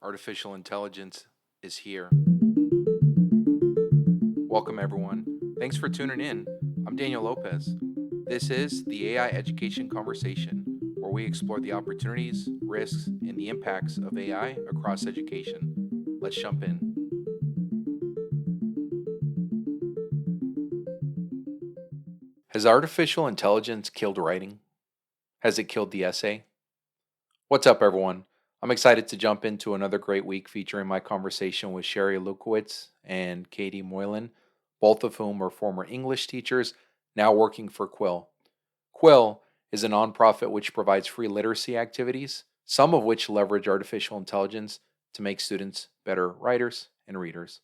Artificial intelligence is here. Welcome, everyone. Thanks for tuning in. I'm Daniel Lopez. This is the AI Education Conversation, where we explore the opportunities, risks, and the impacts of AI across education. Let's jump in. Has artificial intelligence killed writing? Has it killed the essay? What's up, everyone? I'm excited to jump into another great week featuring my conversation with Lewkowicz and Katie Moylan, both of whom are former English teachers now working for Quill. Quill is a nonprofit which provides free literacy activities, some of which leverage artificial intelligence to make students better writers and readers.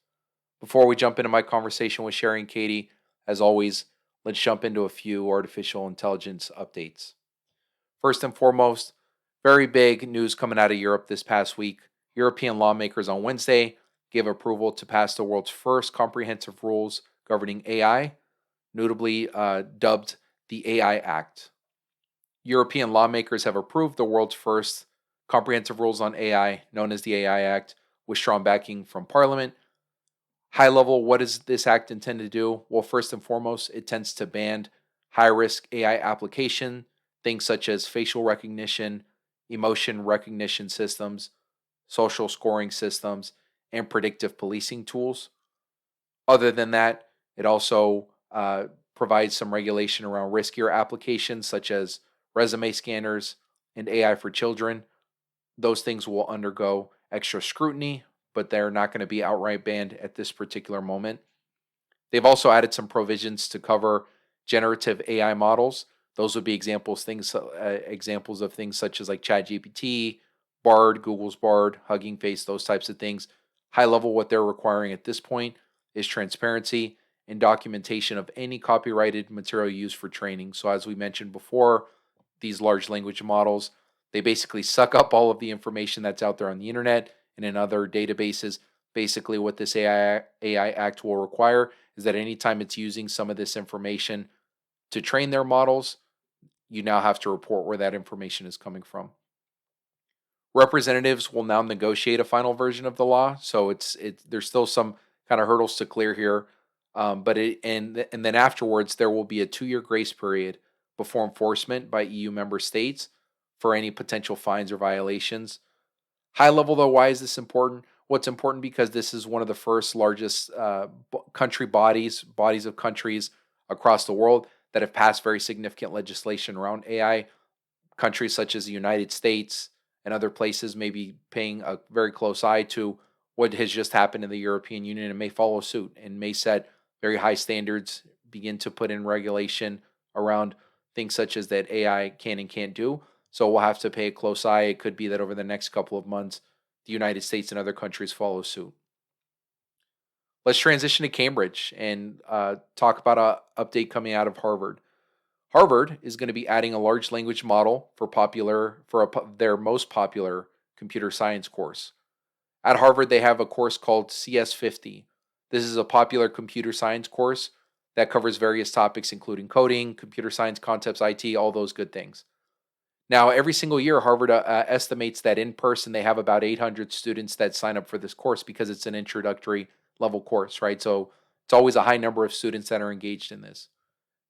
Before we jump into my conversation with Sherry and Katie, as always, let's jump into a few artificial intelligence updates. First and foremost, very big news coming out of Europe this past week. European lawmakers on Wednesday gave approval to pass the world's first comprehensive rules governing AI, notably dubbed the AI Act. European lawmakers have approved the world's first comprehensive rules on AI, known as the AI Act, with strong backing from Parliament. High level, what does this act intend to do? Well, first and foremost, it tends to ban high risk AI application, things such as facial recognition, emotion recognition systems, social scoring systems, and predictive policing tools. Other than that, it also provides some regulation around riskier applications such as resume scanners and AI for children. Those things will undergo extra scrutiny, but they're not going to be outright banned at this particular moment. They've also added some provisions to cover generative AI models. Those would be examples of things such as like ChatGPT, Bard, Google's Bard, Hugging Face, those types of things. High level, what they're requiring at this point is transparency and documentation of any copyrighted material used for training. So, as we mentioned before, these large language models, they basically suck up all of the information that's out there on the internet and in other databases. Basically, what this AI Act will require is that anytime it's using some of this information to train their models, you now have to report where that information is coming from. Representatives will now negotiate a final version of the law, so there's still some kind of hurdles to clear here, and then afterwards there will be a 2-year grace period before enforcement by EU member states for any potential fines or violations. High level though, why is this important? What's important because this is one of the first largest country bodies of countries across the world that have passed very significant legislation around AI. Countries such as the United States and other places may be paying a very close eye to what has just happened in the European Union and may follow suit and may set very high standards, begin to put in regulation around things such as that AI can and can't do. So we'll have to pay a close eye. It could be that over the next couple of months, the United States and other countries follow suit. Let's transition to Cambridge and talk about an update coming out of Harvard. Harvard is going to be adding a large language model for their most popular computer science course. At Harvard, they have a course called CS50. This is a popular computer science course that covers various topics, including coding, computer science concepts, IT, all those good things. Now, every single year, Harvard estimates that in person they have about 800 students that sign up for this course because it's an introductory level course, right? So it's always a high number of students that are engaged in this.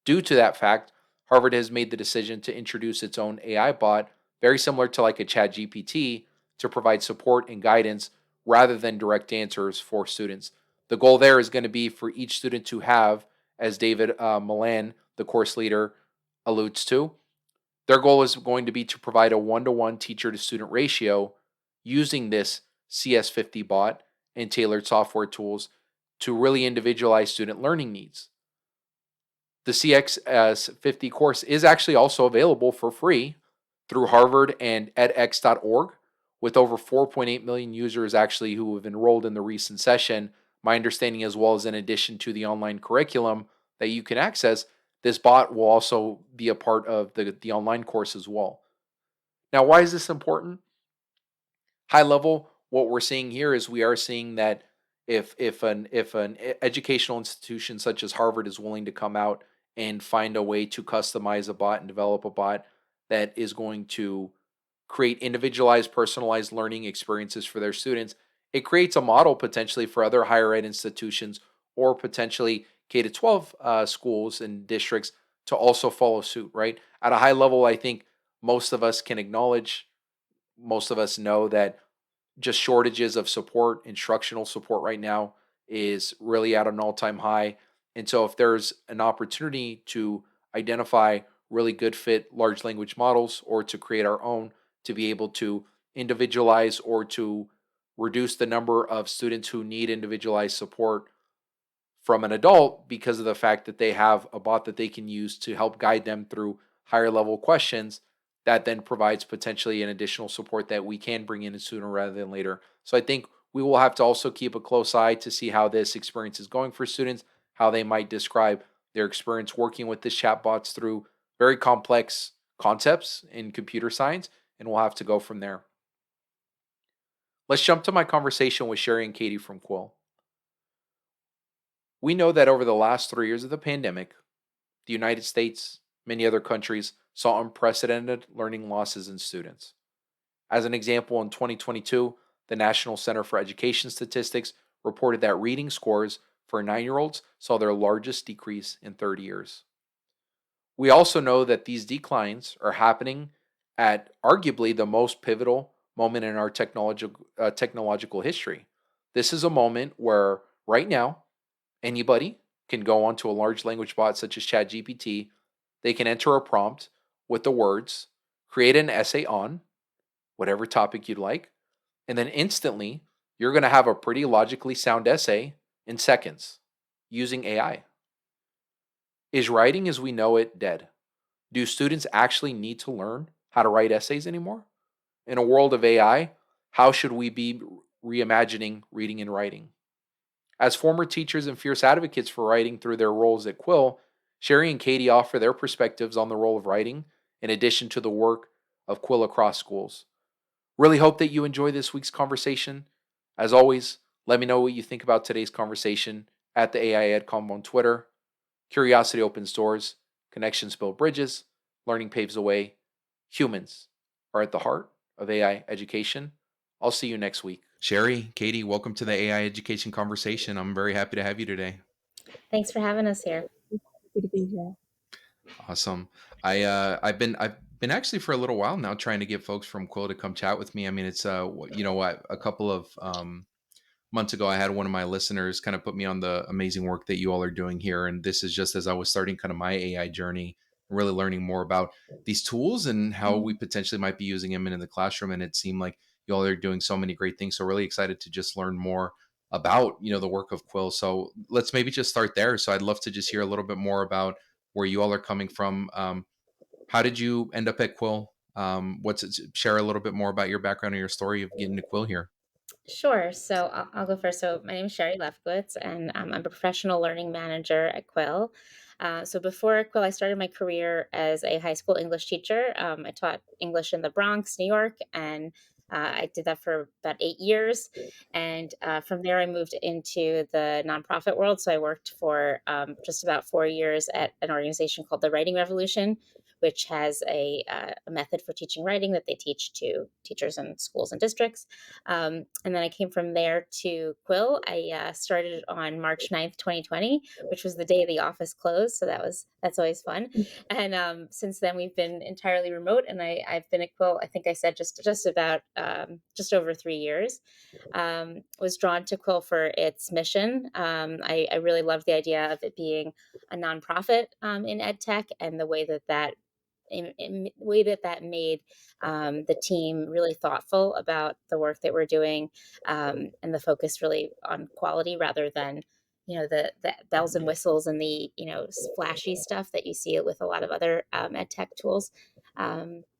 Due to that fact, Harvard has made the decision to introduce its own AI bot, very similar to like a ChatGPT, to provide support and guidance rather than direct answers for students. The goal there is going to be for each student to have, as David Milan, the course leader, alludes to, their goal is going to be to provide a 1-to-1 teacher to student ratio using this CS50 bot and tailored software tools to really individualize student learning needs. The CS50 course is actually also available for free through Harvard and edx.org, with over 4.8 million users actually who have enrolled in the recent session. My understanding, as well as in addition to the online curriculum that you can access, this bot will also be a part of the online course as well. Now, why is this important? High level, what we're seeing here is we are seeing that if an educational institution such as Harvard is willing to come out and find a way to customize a bot and develop a bot that is going to create individualized, personalized learning experiences for their students, it creates a model potentially for other higher ed institutions or potentially K to 12 schools and districts to also follow suit, right? At a high level, I think most of us can acknowledge, most of us know that just shortages of support, instructional support right now is really at an all time high. And so, if there's an opportunity to identify really good fit large language models or to create our own to be able to individualize or to reduce the number of students who need individualized support from an adult because of the fact that they have a bot that they can use to help guide them through higher level questions that then provides potentially an additional support that we can bring in sooner rather than later. So I think we will have to also keep a close eye to see how this experience is going for students, how they might describe their experience working with this chatbots through very complex concepts in computer science, and we'll have to go from there. Let's jump to my conversation with Sherry and Katie from Quill. We know that over the last 3 years of the pandemic, the United States, many other countries saw unprecedented learning losses in students. As an example, in 2022, the National Center for Education Statistics reported that reading scores for 9-year-olds saw their largest decrease in 30 years. We also know that these declines are happening at arguably the most pivotal moment in our technological history. This is a moment where, right now, anybody can go onto a large language bot such as ChatGPT. They can enter a prompt with the words, create an essay on whatever topic you'd like, and then instantly you're going to have a pretty logically sound essay in seconds using AI. Is writing as we know it dead? Do students actually need to learn how to write essays anymore? In a world of AI, how should we be reimagining reading and writing? As former teachers and fierce advocates for writing through their roles at Quill, Sherry and Katie offer their perspectives on the role of writing in addition to the work of Quill across schools. Really hope that you enjoy this week's conversation. As always, let me know what you think about today's conversation at the AI Ed Convo on Twitter. Curiosity opens doors, connections build bridges, learning paves the way. Humans are at the heart of AI education. I'll see you next week. Sherry, Katie, welcome to the AI education conversation. I'm very happy to have you today. Thanks for having us here. Happy to be here. Awesome. I've been actually for a little while now trying to get folks from Quill to come chat with me. I mean, it's a couple of months ago, I had one of my listeners kind of put me on the amazing work that you all are doing here. And this is just as I was starting kind of my AI journey, really learning more about these tools and how we potentially might be using them in the classroom. And it seemed like you all are doing so many great things. So really excited to just learn more about, the work of Quill. So let's maybe just start there. So I'd love to just hear a little bit more about where you all are coming from. How did you end up at Quill? Share a little bit more about your background and your story of getting to Quill here. Sure. So I'll go first. So my name is Sherry Lefkowitz, and I'm a professional learning manager at Quill. So before Quill, I started my career as a high school English teacher. I taught English in the Bronx, New York, and I did that for about 8 years. And from there, I moved into the nonprofit world. So I worked for just about 4 years at an organization called the Writing Revolution, which has a method for teaching writing that they teach to teachers in schools and districts. And then I came from there to Quill. I started on March 9th, 2020, which was the day the office closed. So that's always fun. And since then, we've been entirely remote. And I've been at Quill, I think I said just about just over 3 years. Was drawn to Quill for its mission. I really love the idea of it being a nonprofit in ed tech and the way in way that made the team really thoughtful about the work that we're doing, and the focus really on quality rather than the bells and whistles and the flashy stuff that you see with a lot of other ed tech tools.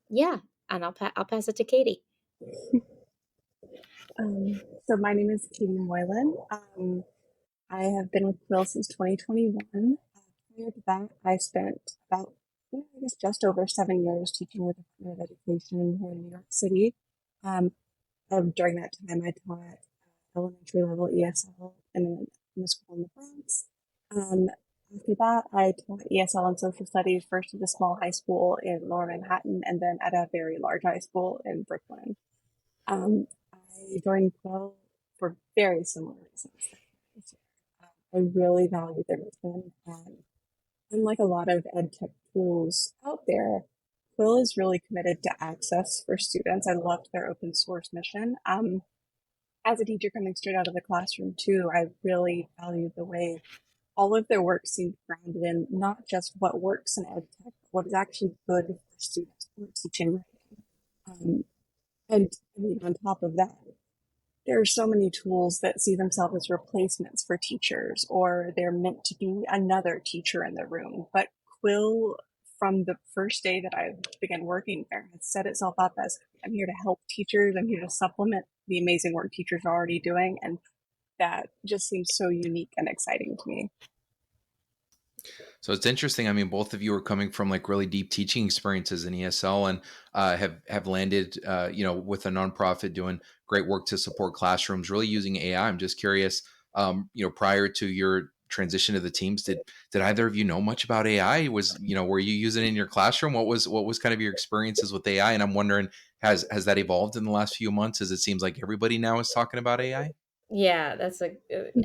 Yeah, and I'll pass it to Katie. So my name is Katie Moylan. I have been with Quill since 2021. Prior to that, I spent about, I guess, just over 7 years teaching with the Department of Education here in New York City. Um, During that time, I taught elementary level ESL in a school in the Bronx. Um, After that, I taught ESL and social studies first at a small high school in Lower Manhattan and then at a very large high school in Brooklyn. I joined Quill for very similar reasons. I really value their mission, and unlike a lot of ed tech tools out there, Quill is really committed to access for students. I loved their open source mission. As a teacher coming straight out of the classroom too, I really valued the way all of their work seemed grounded in not just what works in ed tech, but what is actually good for students who are teaching writing. And I mean, on top of that, there are so many tools that see themselves as replacements for teachers, or they're meant to be another teacher in the room. But Quill, from the first day that I began working there, has set itself up as, I'm here to help teachers, I'm here to supplement the amazing work teachers are already doing. And that just seems so unique and exciting to me. So it's interesting. I mean, both of you are coming from like really deep teaching experiences in ESL, and have landed, with a nonprofit doing great work to support classrooms, really using AI. I'm just curious, prior to your transition to the teams, did either of you know much about AI? Were you using it in your classroom? What was kind of your experiences with AI? And I'm wondering, has that evolved in the last few months? As it seems like everybody now is talking about AI. Yeah, that's I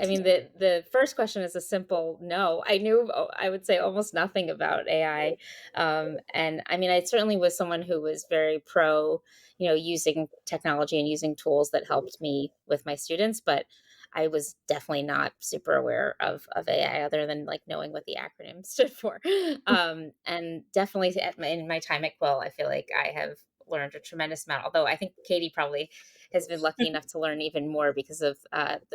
mean, the first question is a simple no. I knew, I would say almost nothing about AI. And I mean, I certainly was someone who was very pro, using technology and using tools that helped me with my students, but I was definitely not super aware of AI other than like knowing what the acronym stood for. And definitely in my time at Quill, I feel like I have learned a tremendous amount. Although I think Katie probably has been lucky enough to learn even more because of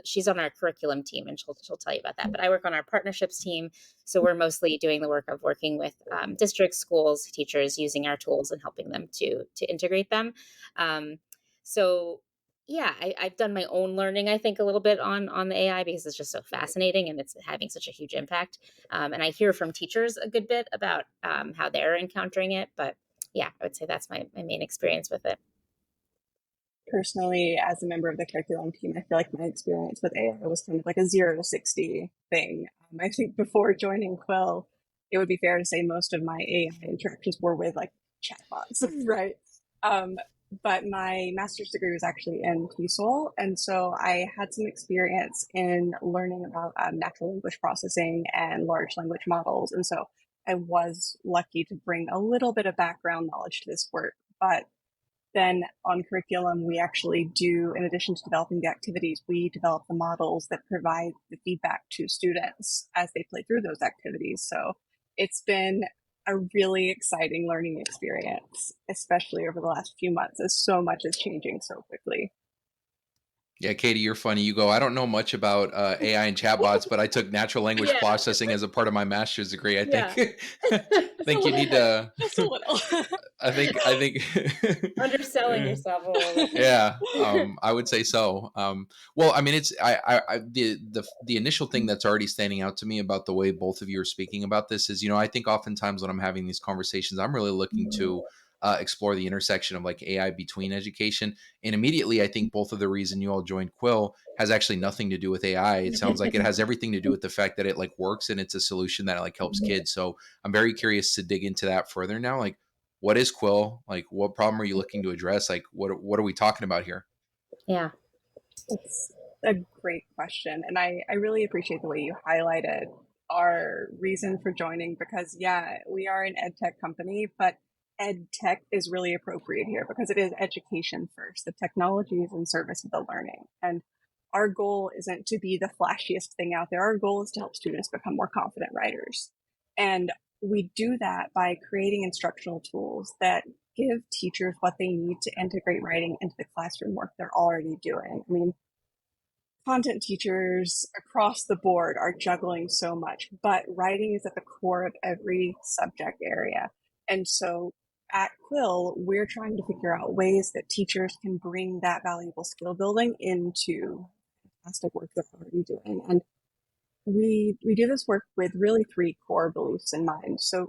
she's on our curriculum team, and she'll tell you about that. But I work on our partnerships team, so we're mostly doing the work of working with districts, schools, teachers, using our tools and helping them to integrate them. Um, so yeah, I've done my own learning, I think, a little bit on the AI because it's just so fascinating and it's having such a huge impact. And I hear from teachers a good bit about how they're encountering it, but yeah, I would say that's my main experience with it. Personally, as a member of the curriculum team, I feel like my experience with AI was kind of like a 0 to 60 thing. I think before joining Quill, it would be fair to say most of my AI interactions were with like chatbots, right? Um, but my master's degree was actually in TESOL, and so I had some experience in learning about natural language processing and large language models, and so I was lucky to bring a little bit of background knowledge to this work. But then on curriculum, we actually do, in addition to developing the activities, we develop the models that provide the feedback to students as they play through those activities. So it's been a really exciting learning experience, especially over the last few months, as so much is changing so quickly. Yeah, Katie, you're funny. You go, I don't know much about AI and chatbots, but I took natural language Yeah, processing as a part of my master's degree. I think yeah. I Just a think you little need bit, to just a little. I think Underselling uh, yourself a little bit. yeah, I would say so. Well, I mean, it's the initial thing that's already standing out to me about the way both of you are speaking about this is, I think oftentimes when I'm having these conversations, I'm really looking to explore the intersection of like AI between education, and immediately I think both of the reason you all joined Quill has actually nothing to do with AI. It sounds like it has everything to do with the fact that it like works and it's a solution that like helps kids. So I'm very curious to dig into that further now. Like, what is Quill? Like, what problem are you looking to address? Like, what are we talking about here? Yeah. It's a great question. And I really appreciate the way you highlighted our reason for joining because, yeah, we are an ed tech company, but ed tech is really appropriate here because it is education first. The technology is in service of the learning. And our goal isn't to be the flashiest thing out there. Our goal is to help students become more confident writers. And we do that by creating instructional tools that give teachers what they need to integrate writing into the classroom work they're already doing. I mean, content teachers across the board are juggling so much, but writing is at the core of every subject area. And so at Quill, we're trying to figure out ways that teachers can bring that valuable skill building into fantastic work they're already doing. And we do this work with really three core beliefs in mind. So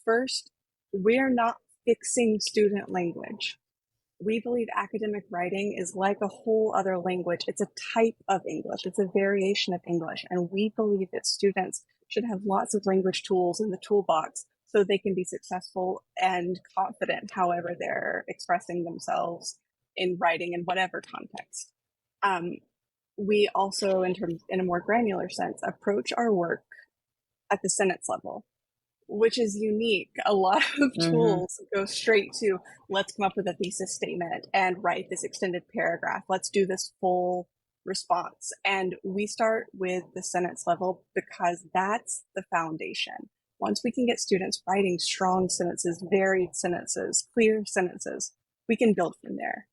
first, we're not fixing student language. We believe academic writing is like a whole other language. It's a type of English. It's a variation of English. And we believe that students should have lots of language tools in the toolbox so they can be successful and confident however they're expressing themselves in writing in whatever context. We also, in a more granular sense, approach our work at the sentence level, which is unique. A lot of Mm-hmm. tools go straight to, let's come up with a thesis statement and write this extended paragraph. Let's do this full response. And we start with the sentence level because that's the foundation. Once we can get students writing strong sentences, varied sentences, clear sentences, we can build from there.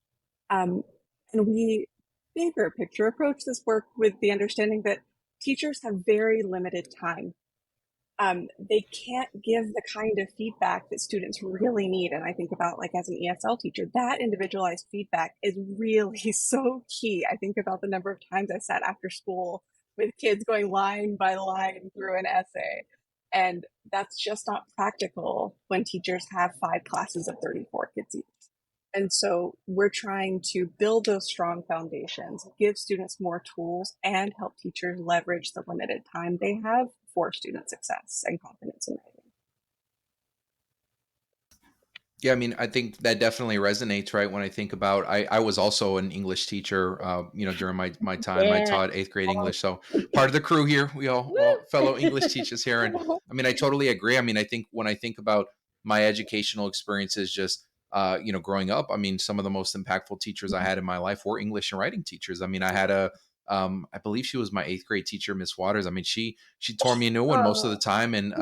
And we bigger picture approach this work with the understanding that teachers have very limited time. They can't give the kind of feedback that students really need. And I think about, like, as an ESL teacher, that individualized feedback is really so key. I think about the number of times I sat after school with kids going line by line through an essay. And that's just not practical when teachers have 5 classes of 34 kids each. And so we're trying to build those strong foundations, give students more tools, and help teachers leverage the limited time they have for student success and confidence in writing. Yeah, I mean, I think that definitely resonates, right? When I think about, I was also an English teacher, during my time, I Yeah. taught eighth grade English. So part of the crew here, we all Woo! fellow English teachers here. And I mean, I totally agree. I mean, I think when I think about my educational experiences, just, growing up, I mean, some of the most impactful teachers I had in my life were English and writing teachers. I mean, I had I believe she was my eighth grade teacher, Miss Waters. I mean, she tore me a new one most of the time. And,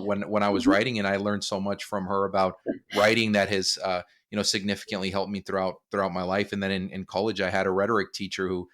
when I was writing, and I learned so much from her about writing that has significantly helped me throughout my life. And then in college I had a rhetoric teacher who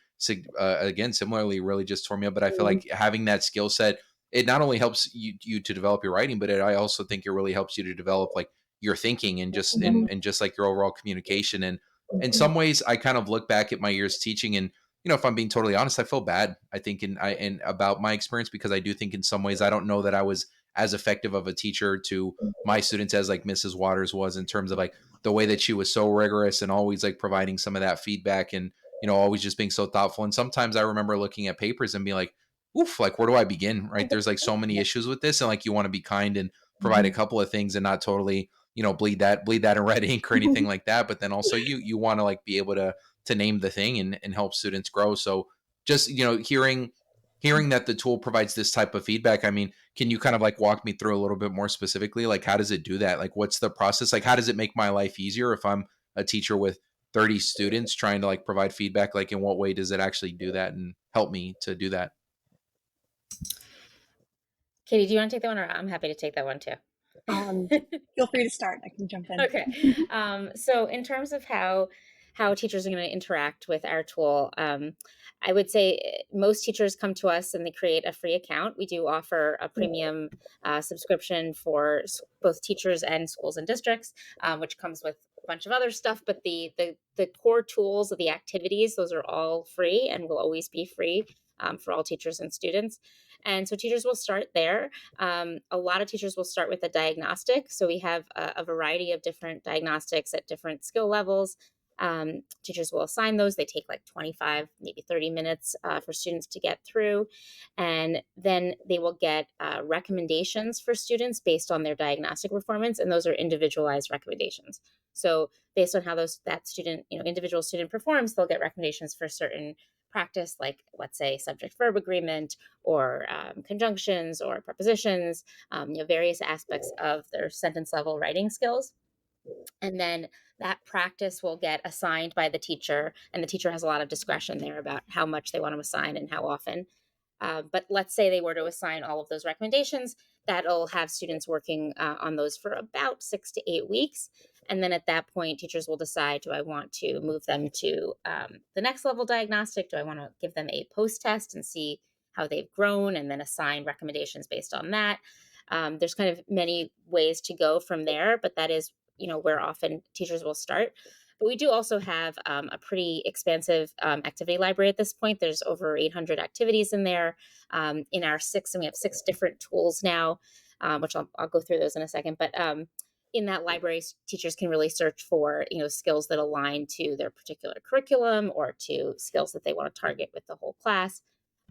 again similarly really just tore me up. But I feel like having that skill set, it not only helps you to develop your writing, but I also think it really helps you to develop like your thinking and just like your overall communication. And in some ways I kind of look back at my years teaching, and if I'm being totally honest, I feel bad, I think, and about my experience, because I do think in some ways I don't know that I was as effective of a teacher to my students as like Mrs. Waters was, in terms of like the way that she was so rigorous and always like providing some of that feedback, and always just being so thoughtful. And sometimes I remember looking at papers and being like, oof, like where do I begin, right? There's like so many issues with this, and like you want to be kind and provide a couple of things and not totally bleed that in red ink or anything like that. But then also you want to like be able to name the thing and help students grow. So just hearing that the tool provides this type of feedback, I mean, can you kind of like walk me through a little bit more specifically? Like, how does it do that? Like, what's the process? Like, how does it make my life easier if I'm a teacher with 30 students trying to like provide feedback? Like, in what way does it actually do that and help me to do that? Katie, do you want to take that one, or I'm happy to take that one too? Um, Feel free to start. I can jump in. Okay. So in terms of how teachers are going to interact with our tool, I would say most teachers come to us and they create a free account. We do offer a premium subscription for both teachers and schools and districts, which comes with a bunch of other stuff. But the core tools of the activities, those are all free and will always be free for all teachers and students. And so teachers will start there. A lot of teachers will start with a diagnostic. So we have a variety of different diagnostics at different skill levels. Teachers will assign those. They take like 25, maybe 30 minutes for students to get through. And then they will get recommendations for students based on their diagnostic performance. And those are individualized recommendations. So based on how that student, individual student performs, they'll get recommendations for certain practice, like let's say subject verb agreement or conjunctions or prepositions, various aspects of their sentence level writing skills. And then that practice will get assigned by the teacher, and the teacher has a lot of discretion there about how much they want to assign and how often. But let's say they were to assign all of those recommendations, that'll have students working on those for about 6 to 8 weeks. And then at that point, teachers will decide, do I want to move them to the next level diagnostic? Do I want to give them a post test and see how they've grown and then assign recommendations based on that? There's kind of many ways to go from there, but that is, where often teachers will start. But we do also have a pretty expansive activity library at this point. There's over 800 activities in there. In our and we have 6 different tools now, which I'll go through those in a second. But in that library, teachers can really search for skills that align to their particular curriculum or to skills that they want to target with the whole class,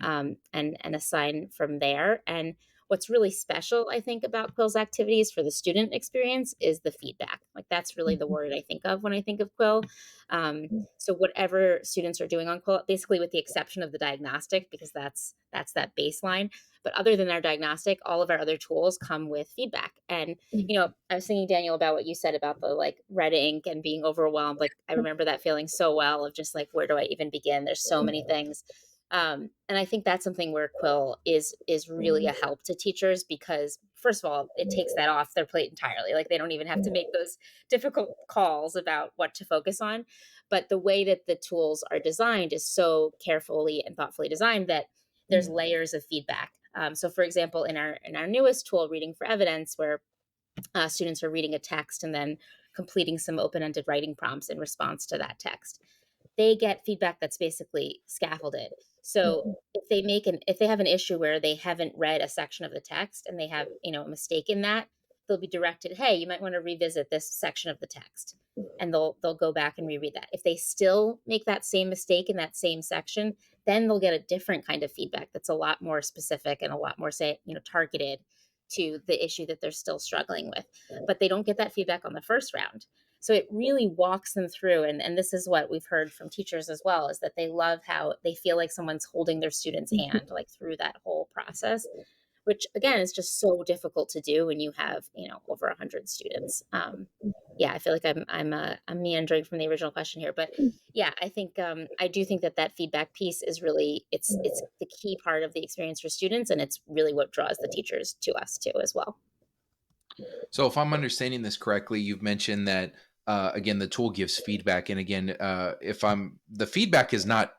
and assign from there. And What's really special, I think, about Quill's activities for the student experience is the feedback. Like that's really the word I think of when I think of Quill. So whatever students are doing on Quill, basically with the exception of the diagnostic, because that's that baseline. But other than our diagnostic, all of our other tools come with feedback. And I was thinking, Daniel, about what you said about the like red ink and being overwhelmed. Like I remember that feeling so well of just like, where do I even begin? There's so many things. And I think that's something where Quill is really a help to teachers because first of all, it takes that off their plate entirely. Like they don't even have to make those difficult calls about what to focus on. But the way that the tools are designed is so carefully and thoughtfully designed that there's layers of feedback. So, for example, in our newest tool, Reading for Evidence, where students are reading a text and then completing some open-ended writing prompts in response to that text, they get feedback that's basically scaffolded. So if they have an issue where they haven't read a section of the text and they have, a mistake in that, they'll be directed, hey, you might want to revisit this section of the text. And they'll go back and reread that. If they still make that same mistake in that same section, then they'll get a different kind of feedback that's a lot more specific and a lot more targeted to the issue that they're still struggling with. But they don't get that feedback on the first round. So it really walks them through. And this is what we've heard from teachers as well, is that they love how they feel like someone's holding their student's hand, like through that whole process, which again is just so difficult to do when you have, over 100 students. Yeah, I feel like I'm meandering from the original question here, but yeah, I think I do think that feedback piece is really it's the key part of the experience for students, and it's really what draws the teachers to us too as well. So if I'm understanding this correctly, you've mentioned that again the tool gives feedback, and again, if I'm the feedback is not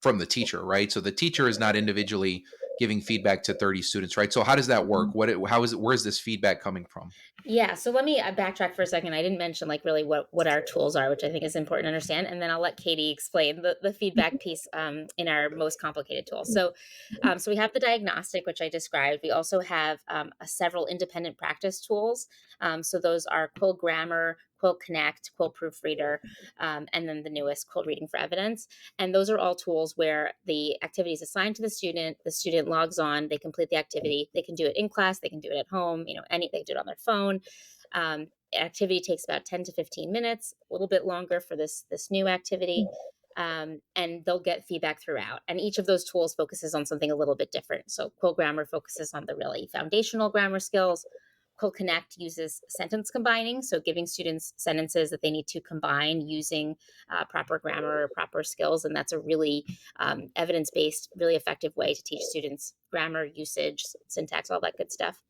from the teacher, right? So the teacher is not individually giving feedback to 30 students, right? So how does that work? How is it? Where's this feedback coming from? Yeah, so let me backtrack for a second. I didn't mention like really what our tools are, which I think is important to understand, and then I'll let Katie explain the feedback piece in our most complicated tool. So we have the diagnostic, which I described. We also have several independent practice tools. So those are Quill Grammar, Quill Connect, Quill Proofreader, and then the newest Quill Reading for Evidence. And those are all tools where the activity is assigned to the student logs on, they complete the activity, they can do it in class, they can do it at home, they do it on their phone. Activity takes about 10 to 15 minutes, a little bit longer for this new activity. And they'll get feedback throughout. And each of those tools focuses on something a little bit different. So Quill Grammar focuses on the really foundational grammar skills. Quill Connect uses sentence combining, so giving students sentences that they need to combine using proper grammar or proper skills. And that's a really evidence-based, really effective way to teach students grammar, usage, syntax, all that good stuff.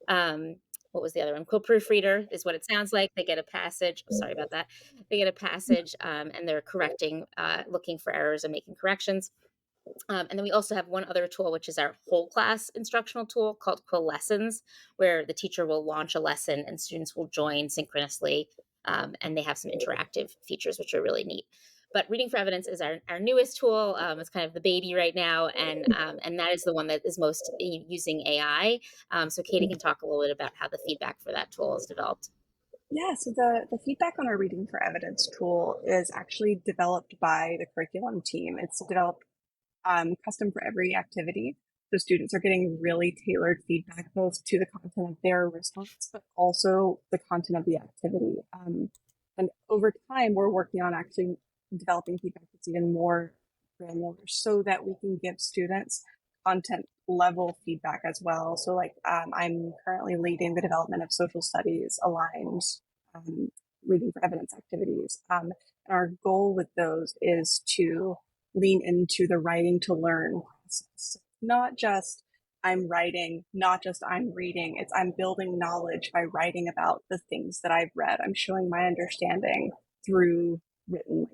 What was the other one? Quill Proofreader is what it sounds like. They get a passage. Oh, sorry about that. They get a passage and they're correcting, looking for errors and making corrections. And then we also have one other tool, which is our whole class instructional tool called Quill Lessons, where the teacher will launch a lesson and students will join synchronously. And they have some interactive features, which are really neat. But Reading for Evidence is our newest tool. It's kind of the baby right now. And that is the one that is most using AI. So Katie can talk a little bit about how the feedback for that tool is developed. Yeah, so the feedback on our Reading for Evidence tool is actually developed by the curriculum team. It's developed custom for every activity. So students are getting really tailored feedback both to the content of their response, but also the content of the activity. And over time, we're working on actually developing feedback that's even more granular so that we can give students content level feedback as well. So like I'm currently leading the development of social studies aligned Reading for Evidence activities. And our goal with those is to lean into the writing to learn process. Not just I'm writing, not just I'm reading. It's I'm building knowledge by writing about the things that I've read. I'm showing my understanding through written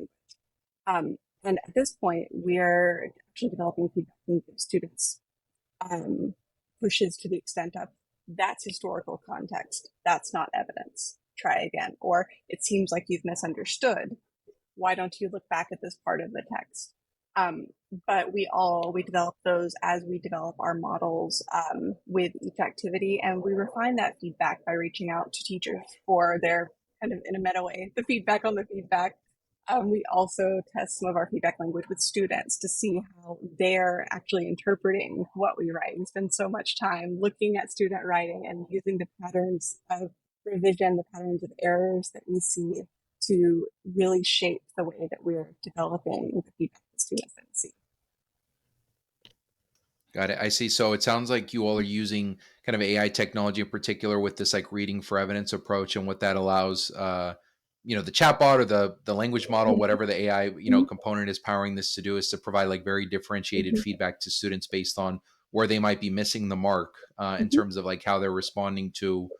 language. And at this point, we're actually developing feedback and give students pushes to the extent of that's historical context. That's not evidence. Try again. Or it seems like you've misunderstood. Why don't you look back at this part of the text? But we develop those as we develop our models with each activity, and we refine that feedback by reaching out to teachers for their kind of in a meta way, the feedback on the feedback. We also test some of our feedback language with students to see how they're actually interpreting what we write. We spend so much time looking at student writing and using the patterns of revision, the patterns of errors that we see to really shape the way that we're developing the feedback that students then see. Got it. I see. So it sounds like you all are using kind of AI technology in particular with this like reading for evidence approach, and what that allows, the chatbot or the language model, Mhm, whatever the AI, mhm, component is powering this to do, is to provide like very differentiated mhm, feedback to students based on where they might be missing the mark in mhm, terms of like how they're responding to,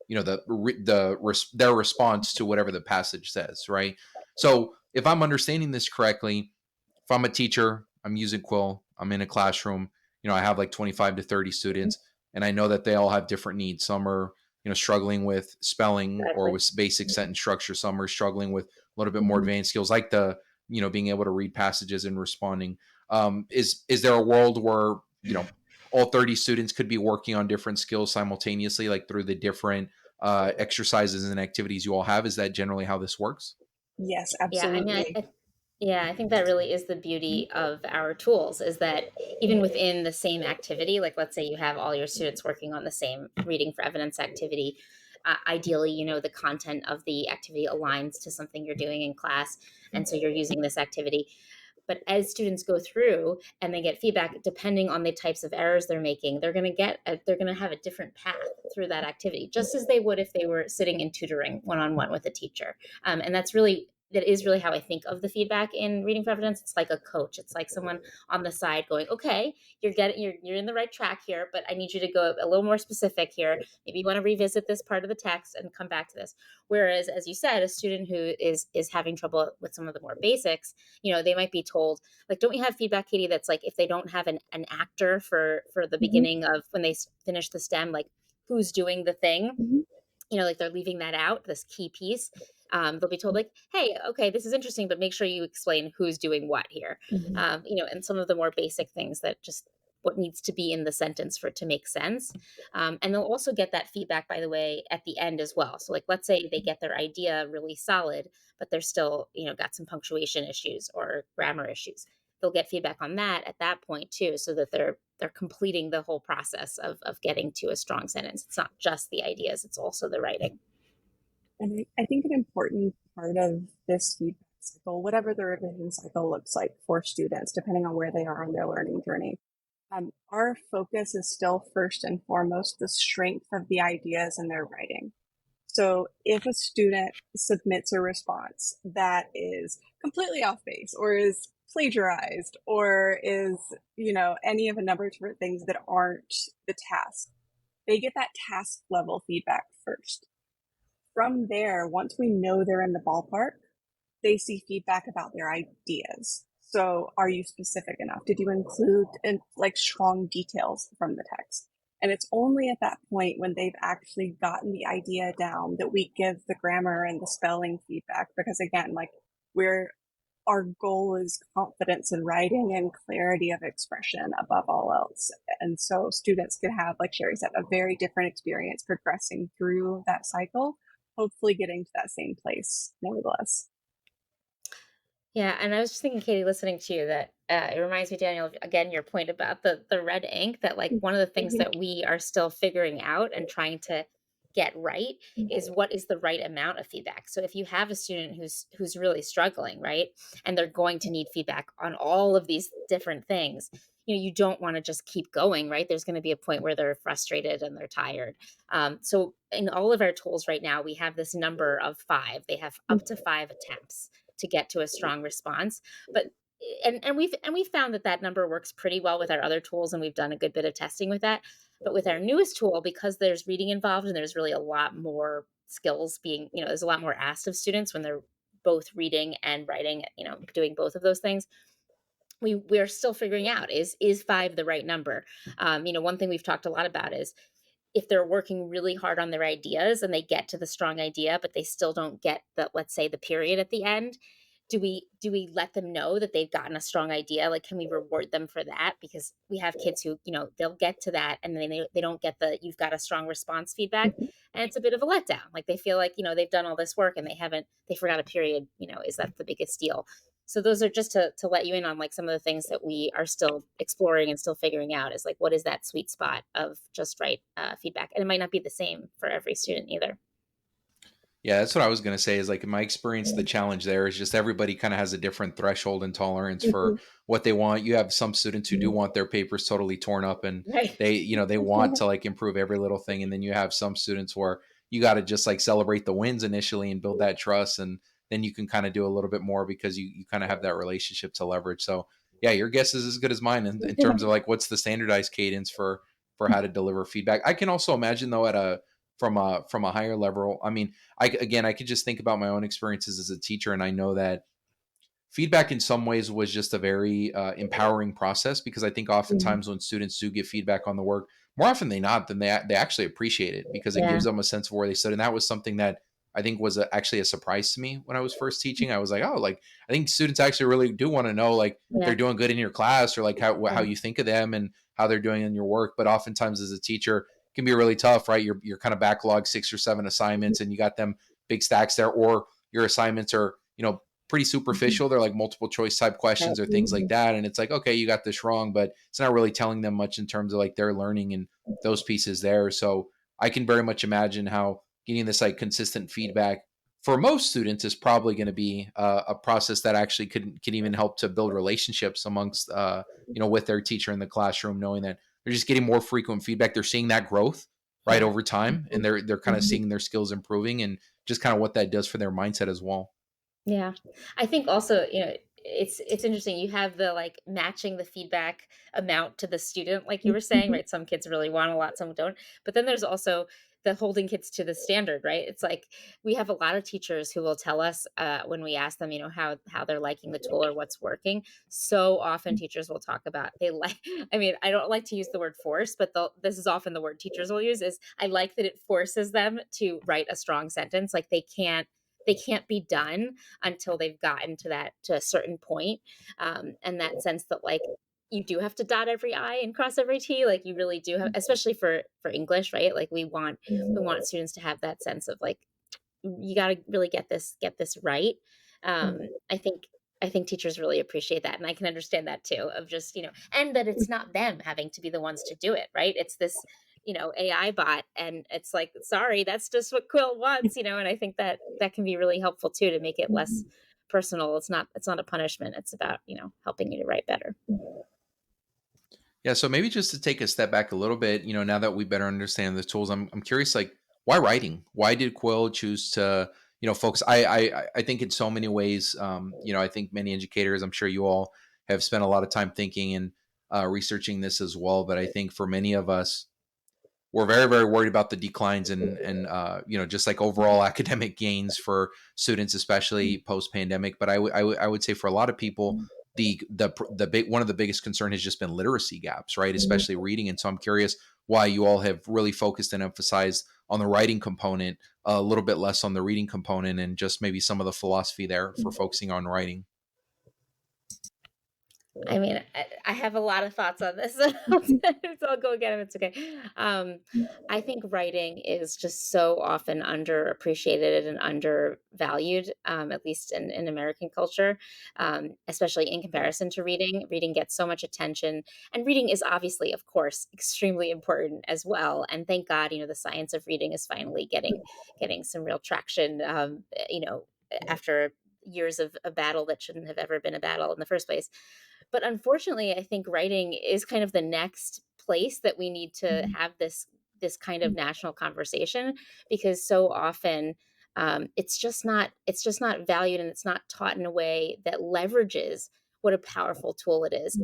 their response to whatever the passage says, right? So if I'm understanding this correctly, if I'm a teacher, I'm using Quill, I'm in a classroom, I have like 25 to 30 mhm, students, and I know that they all have different needs. Some are, struggling with spelling or Exactly. with basic sentence structure. Some are struggling with a little bit more mhm. advanced skills like being able to read passages and responding. Is there a world where, all 30 students could be working on different skills simultaneously, like through the different exercises and activities you all have? Is that generally how this works? Yes, Yeah, I mean, absolutely. yeah, I think that really is the Mhm, beauty of our tools is that even within the same activity, like let's say you have all your students working on the same reading for evidence activity, ideally, the content of the activity aligns to something you're doing in class, and so you're using this activity. But as students go through and they get feedback, depending on the types of errors they're making, they're going to have a different path through that activity, just as they would if they were sitting in tutoring one on one with a teacher. And that is really how I think of the feedback in reading for evidence. It's like a coach. It's like someone on the side going, "Okay, you're in the right track here, but I need you to go a little more specific here. Maybe you want to revisit this part of the text and come back to this." Whereas, as you said, a student who is having trouble with some of the more basics, they might be told, like, don't we have feedback, Katie, that's like if they don't have an actor for the mhm, beginning of when they finish the stem, like who's doing the thing, mhm, like they're leaving that out, this key piece. They'll be told like, hey, okay, this is interesting, but make sure you explain who's doing what here. mhm. And some of the more basic things that just what needs to be in the sentence for it to make sense. And they'll also get that feedback, by the way, at the end as well. So like, let's say they get their idea really solid, but they're still, got some punctuation issues or grammar issues. They'll get feedback on that at that point too, so that they're completing the whole process of getting to a strong sentence. It's not just the ideas, it's also the writing. And I think an important part of this feedback cycle, whatever the revision cycle looks like for students, depending on where they are on their learning journey, our focus is still first and foremost the strength of the ideas in their writing. So if a student submits a response that is completely off base or is plagiarized or is, any of a number of different things that aren't the task, they get that task level feedback first. From there, once we know they're in the ballpark, they see feedback about their ideas. So, are you specific enough? Did you include like strong details from the text? And it's only at that point when they've actually gotten the idea down that we give the grammar and the spelling feedback. Because again, like we're our goal is confidence in writing and clarity of expression above all else. And so students can have, like Sherry said, a very different experience progressing through that cycle, hopefully getting to that same place nevertheless. Yeah, and I was just thinking, Katie, listening to you, that it reminds me, Daniel, of, again, your point about the red ink. That like one of the things Mhm, that we are still figuring out and trying to get right is what is the right amount of feedback. So if you have a student who's really struggling, right, and they're going to need feedback on all of these different things, you don't want to just keep going, right? There's going to be a point where they're frustrated and they're tired. So in all of our tools right now, we have this number of 5. They have up to 5 attempts to get to a strong response. But and we've found that number works pretty well with our other tools, and we've done a good bit of testing with that. But with our newest tool, because there's reading involved and there's really a lot more skills being, there's a lot more asked of students when they're both reading and writing, doing both of those things. We're still figuring out, is 5 the right number. One thing we've talked a lot about is if they're working really hard on their ideas and they get to the strong idea, but they still don't get the, let's say, the period at the end, do we let them know that they've gotten a strong idea? Like, can we reward them for that? Because we have kids who, they'll get to that and then they don't get the "you've got a strong response" feedback, Mhm. and it's a bit of a letdown. Like they feel like, they've done all this work and they forgot a period. Is that the biggest deal? So those are just to let you in on like some of the things that we are still exploring and still figuring out, is like what is that sweet spot of just right feedback, and it might not be the same for every student either. Yeah, that's what I was gonna say is like in my experience, the challenge there is just everybody kind of has a different threshold and tolerance for Mhm. what they want. You have some students who do want their papers totally torn up and Right. they want to like improve every little thing. And then you have some students where you got to just like celebrate the wins initially and build that trust. And then you can kind of do a little bit more because you kind of have that relationship to leverage. So yeah, your guess is as good as mine in terms of like what's the standardized cadence for how to deliver feedback. I can also imagine though at a from a higher level. I mean, I could just think about my own experiences as a teacher, and I know that feedback in some ways was just a very empowering process because I think Mhm. oftentimes when students do get feedback on the work, more often than not, then they actually appreciate it because it Yeah. gives them a sense of where they stood, and that was something that I think was actually a surprise to me when I was first teaching. I was like, oh, like I think students actually really do want to know like if they're Yeah. doing good in your class or like how Yeah. you think of them and how they're doing in your work. But oftentimes as a teacher, it can be really tough, right? You're kind of backlogged 6 or 7 Mhm. assignments, and you got them big stacks there, or your assignments are pretty Mhm. superficial. They're like multiple choice type Right. questions or things like that. And it's like, okay, you got this wrong, but it's not really telling them much in terms of like their learning and those pieces there. So I can very much imagine how getting this like consistent feedback for most students is probably going to be a process that actually can even help to build relationships amongst with their teacher in the classroom, knowing that they're just getting more frequent feedback. They're seeing that growth right Yeah. over time, and Mhm. they're kind of Mhm. seeing their skills improving and just kind of what that does for their mindset as well. Yeah. I think also, it's interesting. You have the like matching the feedback amount to the student, like you were saying, Mhm. right? Some kids really want a lot, some don't. But then there's also the holding kids to the standard, right? It's like we have a lot of teachers who will tell us when we ask them, how they're liking the tool or what's working. So often teachers will talk about they like. I mean, I don't like to use the word force, but this is often the word teachers will use. Is I like that it forces them to write a strong sentence. Like they can't be done until they've gotten to a certain point, and that sense that like you do have to dot every I and cross every T, like you really do have, especially for English, right? Like we want students to have that sense of like you got to really get this right. I think teachers really appreciate that, and I can understand that too. Of just and that it's not them having to be the ones to do it, right? It's this AI bot, and it's like, sorry, that's just what Quill wants, and I think that can be really helpful too to make it less personal. It's not a punishment. It's about helping you to write better. Yeah, so maybe just to take a step back a little bit, now that we better understand the tools, I'm curious, like, why writing? Why did Quill choose to, focus? I think in so many ways, I think many educators, I'm sure you all have spent a lot of time thinking and researching this as well. But I think for many of us, we're very very worried about the declines and just like overall academic gains for students, especially post pandemic. But I would say for a lot of people, the big one of the biggest concern has just been literacy gaps, right? Especially reading. And so I'm curious why you all have really focused and emphasized on the writing component, a little bit less on the reading component, and just maybe some of the philosophy there for focusing on writing. I mean, I have a lot of thoughts on this. So I'll go again if it's okay. I think writing is just so often underappreciated and undervalued, at least in American culture, especially in comparison to reading. Reading gets so much attention, and reading is obviously, of course, extremely important as well. And thank God, the science of reading is finally getting some real traction. After years of a battle that shouldn't have ever been a battle in the first place. But unfortunately, I think writing is kind of the next place that we need to have this kind of national conversation, because so often it's just not valued, and it's not taught in a way that leverages what a powerful tool it is.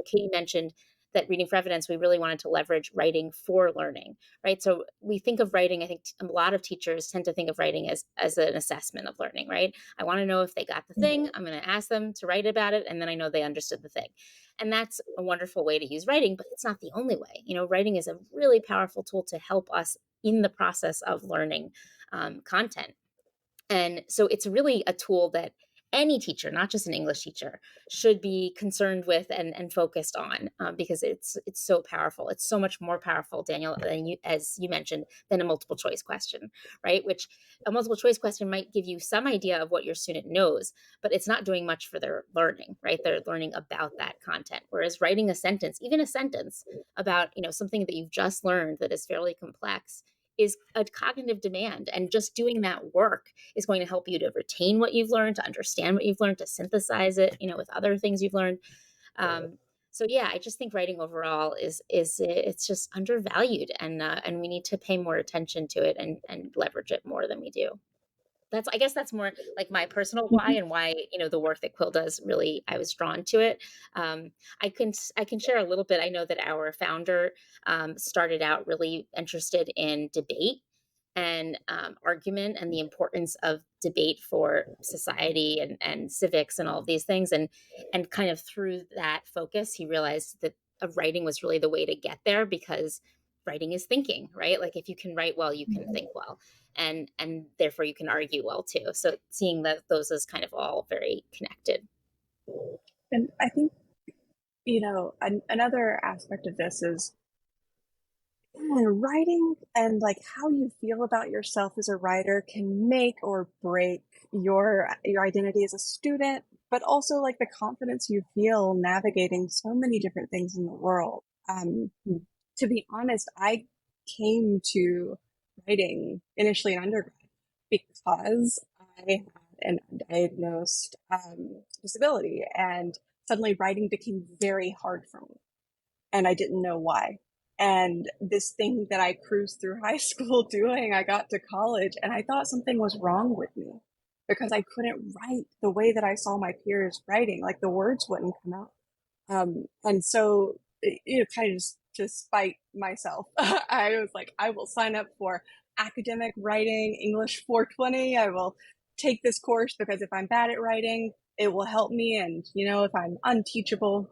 Katie mentioned that reading for evidence, we really wanted to leverage writing for learning, right? So we think of writing, I think a lot of teachers tend to think of writing as an assessment of learning, right? I want to know if they got the thing. I'm going to ask them to write about it, and then I know they understood the thing. And that's a wonderful way to use writing, but it's not the only way. Writing is a really powerful tool to help us in the process of learning content. And so it's really a tool that any teacher, not just an English teacher, should be concerned with and focused on, because it's so powerful. It's so much more powerful, Daniel, than you, as you mentioned, than a multiple choice question, right? Which a multiple choice question might give you some idea of what your student knows, but it's not doing much for their learning, right? They're learning about that content. Whereas writing a sentence, even a sentence about, something that you've just learned that is fairly complex, is a cognitive demand, and just doing that work is going to help you to retain what you've learned, to understand what you've learned, to synthesize it, with other things you've learned. Um, so yeah, I just think writing overall is it's just undervalued, and we need to pay more attention to it and leverage it more than we do. That's I guess that's more like my personal why, Mhm. and why, the work that Quill does, really, I was drawn to it. I can share a little bit. I know that our founder started out really interested in debate and argument, and the importance of debate for society and civics and all of these things, and kind of through that focus, he realized that writing was really the way to get there, because writing is thinking, right? Like, if you can write well, you can think well, and therefore you can argue well too. So seeing that those is kind of all very connected. And I think, another aspect of this is writing, and like how you feel about yourself as a writer can make or break your identity as a student, but also like the confidence you feel navigating so many different things in the world. To be honest, I came to writing initially in undergrad because I had an undiagnosed disability, and suddenly writing became very hard for me, and I didn't know why. And this thing that I cruised through high school doing, I got to college and I thought something was wrong with me because I couldn't write the way that I saw my peers writing. Like the words wouldn't come out. And so, kind of just to spite myself, I was like, I will sign up for academic writing, English 420. I will take this course because if I'm bad at writing, it will help me. And, if I'm unteachable,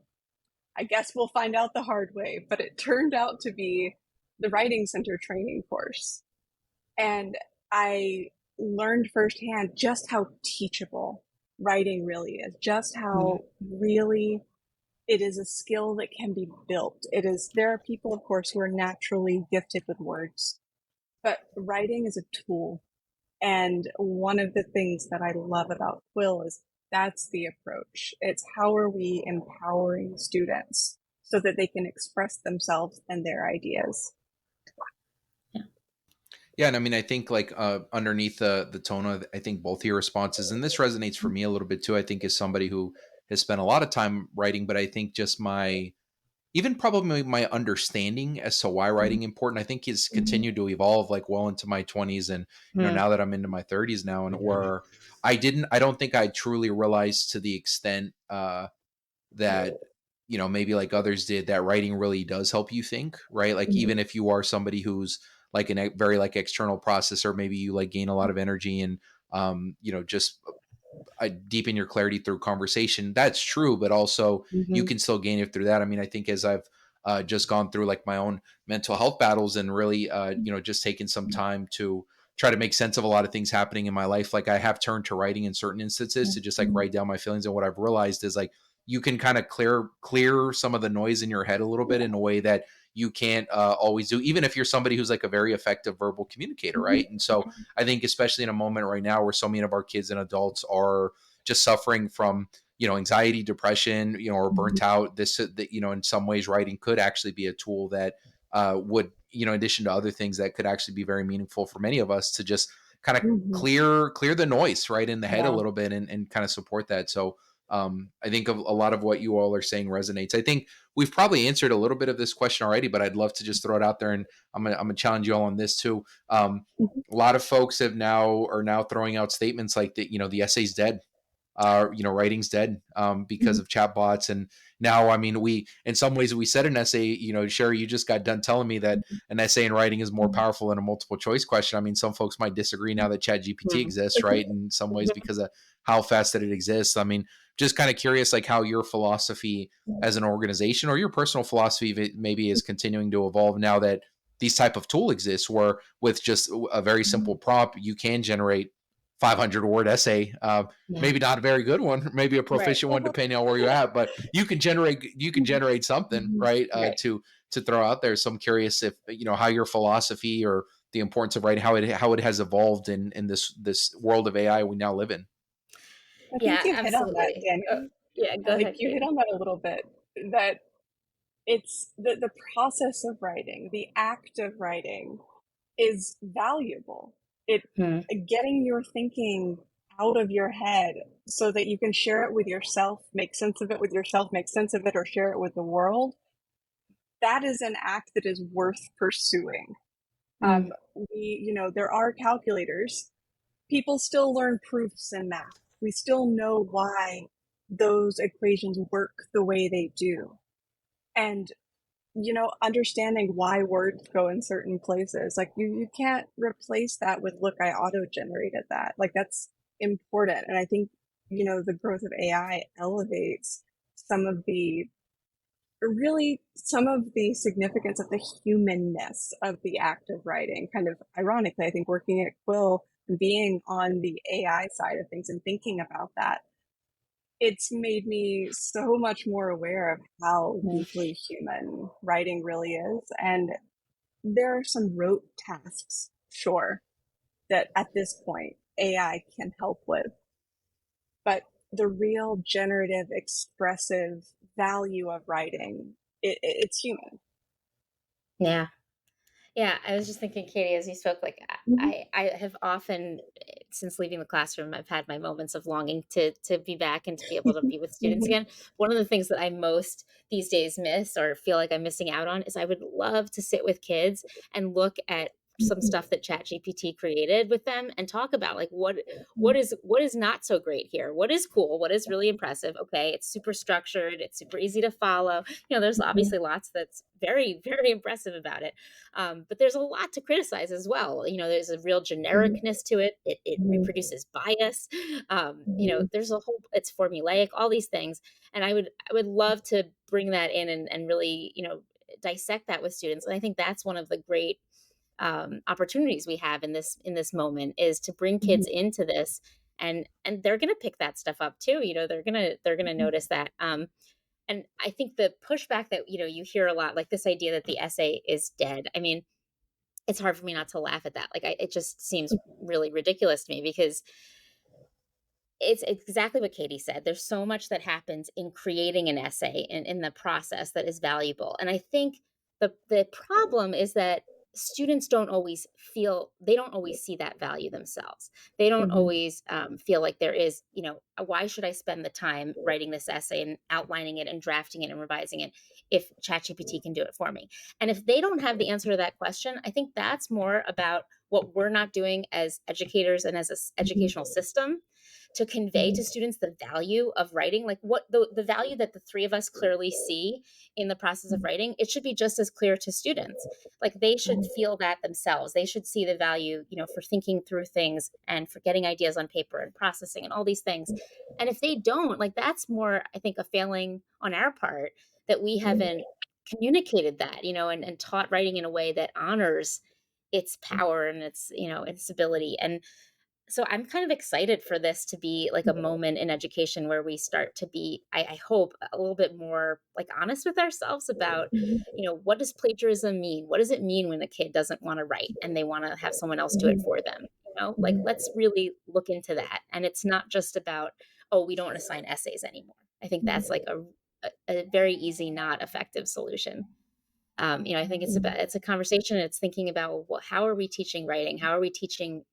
I guess we'll find out the hard way. But it turned out to be the Writing Center training course. And I learned firsthand just how teachable writing really is, just how really it is a skill that can be built. There are people, of course, who are naturally gifted with words, but writing is a tool. And one of the things that I love about Quill is that's the approach. It's how are we empowering students so that they can express themselves and their ideas. Yeah. Yeah, and I mean, I think like underneath the tone of, I think both of your responses, and this resonates for me a little bit too. I think as somebody who has spent a lot of time writing, but I think just my even probably my understanding as to why writing important, I think is continued to evolve like well into my 20s, and Mm. now that I'm into my 30s now, and where I don't think I truly realized to the extent that maybe like others did, that writing really does help you think, right? Like even if you are somebody who's like very like external processor, maybe you like gain a lot of energy and just deepen your clarity through conversation. That's true, but also you Mhm. can still gain it through that. I mean, I think as I've just gone through like my own mental health battles and really, just taking some time to try to make sense of a lot of things happening in my life, like I have turned to writing in certain instances to just like write down my feelings. And what I've realized is like you can kind of clear some of the noise in your head a little bit in a way that you can't always do, even if you're somebody who's like a very effective verbal communicator, right? And so I think especially in a moment right now where so many of our kids and adults are just suffering from anxiety, depression, or burnt out, in some ways writing could actually be a tool that would, in addition to other things, that could actually be very meaningful for many of us to just kind of Mhm. clear the noise right in the head a Yeah. little bit, and kind of support that. So I think a lot of what you all are saying resonates. I think we've probably answered a little bit of this question already, but I'd love to just throw it out there, and I'm gonna challenge you all on this too. A lot of folks are now throwing out statements like that, the essay's dead, writing's dead, because of chatbots. And now, I mean, we, in some ways we said an essay, Sherry, you just got done telling me that an essay in writing is more powerful than a multiple choice question. I mean, some folks might disagree now that chat GPT Mm. exists, right? In some ways because of how fast that it exists. I mean, just kind of curious, like how your philosophy as an organization, or your personal philosophy maybe, is continuing to evolve now that these type of tool exists, where with just a very simple prompt you can generate 500-word essay. Yeah. Maybe not a very good one, maybe a Right. proficient one, depending on where you're at. But you can generate something, Mhm. right? Right. To throw out there. So I'm curious if how your philosophy or the importance of writing, how it has evolved in this world of AI we now live in. I think Yeah, you hit on that, absolutely. Daniel. Yeah, go Like ahead, you hit Katie. on that a little bit, that it's the process of writing, the act of writing is valuable. It Hmm. getting your thinking out of your head so that you can share it with yourself, make sense of it with yourself, make sense of it, or share it with the world. That is an act that is worth pursuing. Mm. There are calculators. People still learn proofs in math. We still know why those equations work the way they do. And understanding why words go in certain places. Like you can't replace that with, look, I auto generated that. Like that's important. And I think, the growth of AI elevates some of the some of the significance of the humanness of the act of writing. Kind of ironically, I think working at Quill and being on the AI side of things and thinking about that, it's made me so much more aware of how Mm. deeply human writing really is. And there are some rote tasks, sure, that at this point AI can help with, but the real generative, expressive value of writing, it's human. Yeah. Yeah, I was just thinking, Katie, as you spoke, like Mhm. I have often, since leaving the classroom, I've had my moments of longing to be back and to be able to be with students Mhm. again. One of the things that I most these days miss or feel like I'm missing out on is I would love to sit with kids and look at some stuff that ChatGPT created with them and talk about like what is not so great here, what is cool, what is really impressive. Okay, it's super structured, it's super easy to follow. There's obviously lots that's very very impressive about it, but there's a lot to criticize as well. There's a real genericness to it. It reproduces bias. There's a whole, it's formulaic, all these things. And I would love to bring that in and really, dissect that with students. And I think that's one of the great opportunities we have in this moment is to bring kids into this, and they're going to pick that stuff up too. They're going to notice that. And I think the pushback that you hear a lot, like this idea that the essay is dead. I mean, it's hard for me not to laugh at that. Like, it just seems really ridiculous to me because it's exactly what Katie said. There's so much that happens in creating an essay and in the process that is valuable. And I think the problem is that students don't always see that value themselves. They don't Mhm. always feel like there is, why should I spend the time writing this essay and outlining it and drafting it and revising it if ChatGPT can do it for me? And if they don't have the answer to that question, I think that's more about what we're not doing as educators and as an educational system to convey to students the value of writing, like what the value that the three of us clearly see in the process of writing. It should be just as clear to students. Like they should feel that themselves. They should see the value, for thinking through things and for getting ideas on paper and processing and all these things. And if they don't, like that's more, I think, a failing on our part that we haven't communicated that, and taught writing in a way that honors its power and its ability. And so I'm kind of excited for this to be like a moment in education where we start to be, I hope, a little bit more like honest with ourselves about, what does plagiarism mean? What does it mean when a kid doesn't want to write and they want to have someone else do it for them? Like let's really look into that. And it's not just about, oh, we don't assign essays anymore. I think that's like a very easy, not effective solution. I think it's a conversation. It's thinking about, well, how are we teaching writing? How are we teaching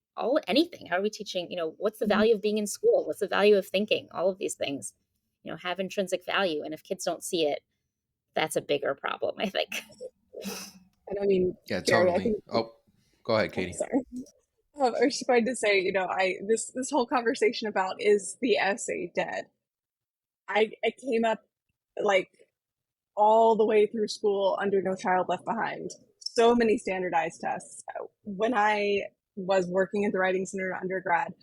anything? How are we teaching? What's the value of being in school? What's the value of thinking? All of these things, have intrinsic value. And if kids don't see it, that's a bigger problem, I think. And I mean, Yeah, Jerry, I totally. think, Oh, go ahead, I'm Katie. sorry. I was just going to say, I this whole conversation about, is the essay dead? I came up like all the way through school under No Child Left Behind. So many standardized tests. When I was working at the Writing Center undergrad,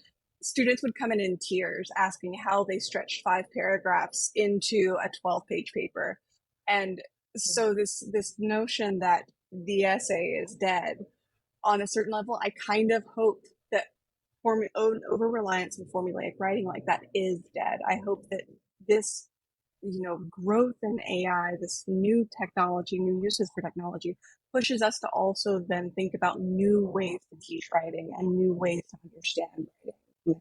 students would come in tears asking how they stretched 5 paragraphs into a 12-page paper. And so this notion that the essay is dead, on a certain level, I kind of hope that over reliance on formulaic writing like that is dead. I hope that this, growth in AI, this new technology, new uses for technology, pushes us to also then think about new ways to teach writing and new ways to understand writing.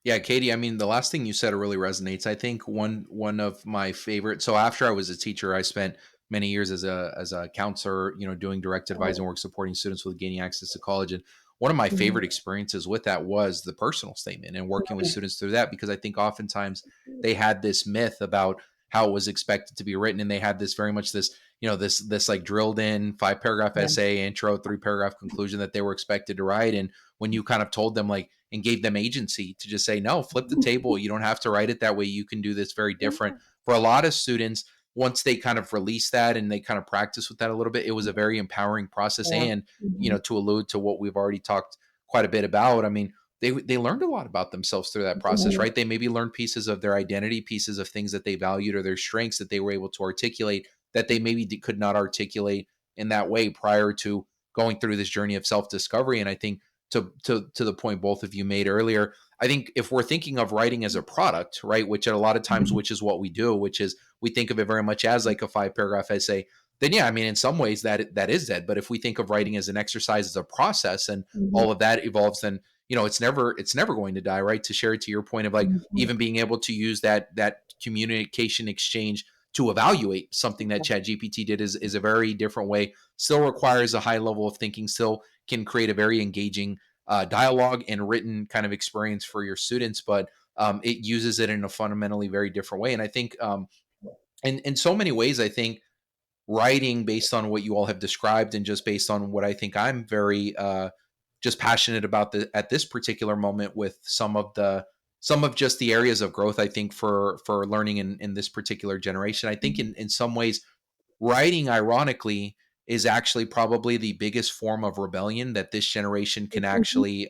Yeah, Katie, I mean, the last thing you said really resonates. I think one of my favorite, so after I was a teacher, I spent many years as a counselor, doing direct advising Oh, work, supporting students with gaining access to college. And one of my favorite mhm. experiences with that was the personal statement and working with Right. students through that, because I think oftentimes they had this myth about how it was expected to be written, and they had this very much this, this like drilled in 5 paragraph Yeah. essay, intro, 3 paragraph conclusion that they were expected to write. And when you kind of told them, like, and gave them agency to just say, no, flip the table. You don't have to write it that way. You can do this very different. Yeah. For a lot of students, once they kind of release that and they kind of practice with that a little bit, it was a very empowering process. Yeah. And, Mhm. to allude to what we've already talked quite a bit about, I mean, they learned a lot about themselves through that process, Right. right? They maybe learned pieces of their identity, pieces of things that they valued or their strengths that they were able to articulate that they maybe could not articulate in that way prior to going through this journey of self discovery. And I think to the point both of you made earlier, I think if we're thinking of writing as a product, right, which at a lot of times, Mhm. which is what we do, which is we think of it very much as like a 5 paragraph essay, then yeah, I mean, in some ways that is dead. But if we think of writing as an exercise, as a process, and Mhm. all of that evolves, then it's never going to die, right? To share it to your point of like Mhm. even being able to use that communication exchange to evaluate something that Yeah. Chat GPT did is a very different way. Still requires a high level of thinking. Still can create a very engaging dialogue and written kind of experience for your students, but it uses it in a fundamentally very different way. And I think, in so many ways, I think writing based on what you all have described and just based on what I think I'm very just passionate about at this particular moment with some of just the areas of growth I think for learning in this particular generation. I think Mhm. in some ways writing, ironically, is actually probably the biggest form of rebellion that this generation can Mhm. actually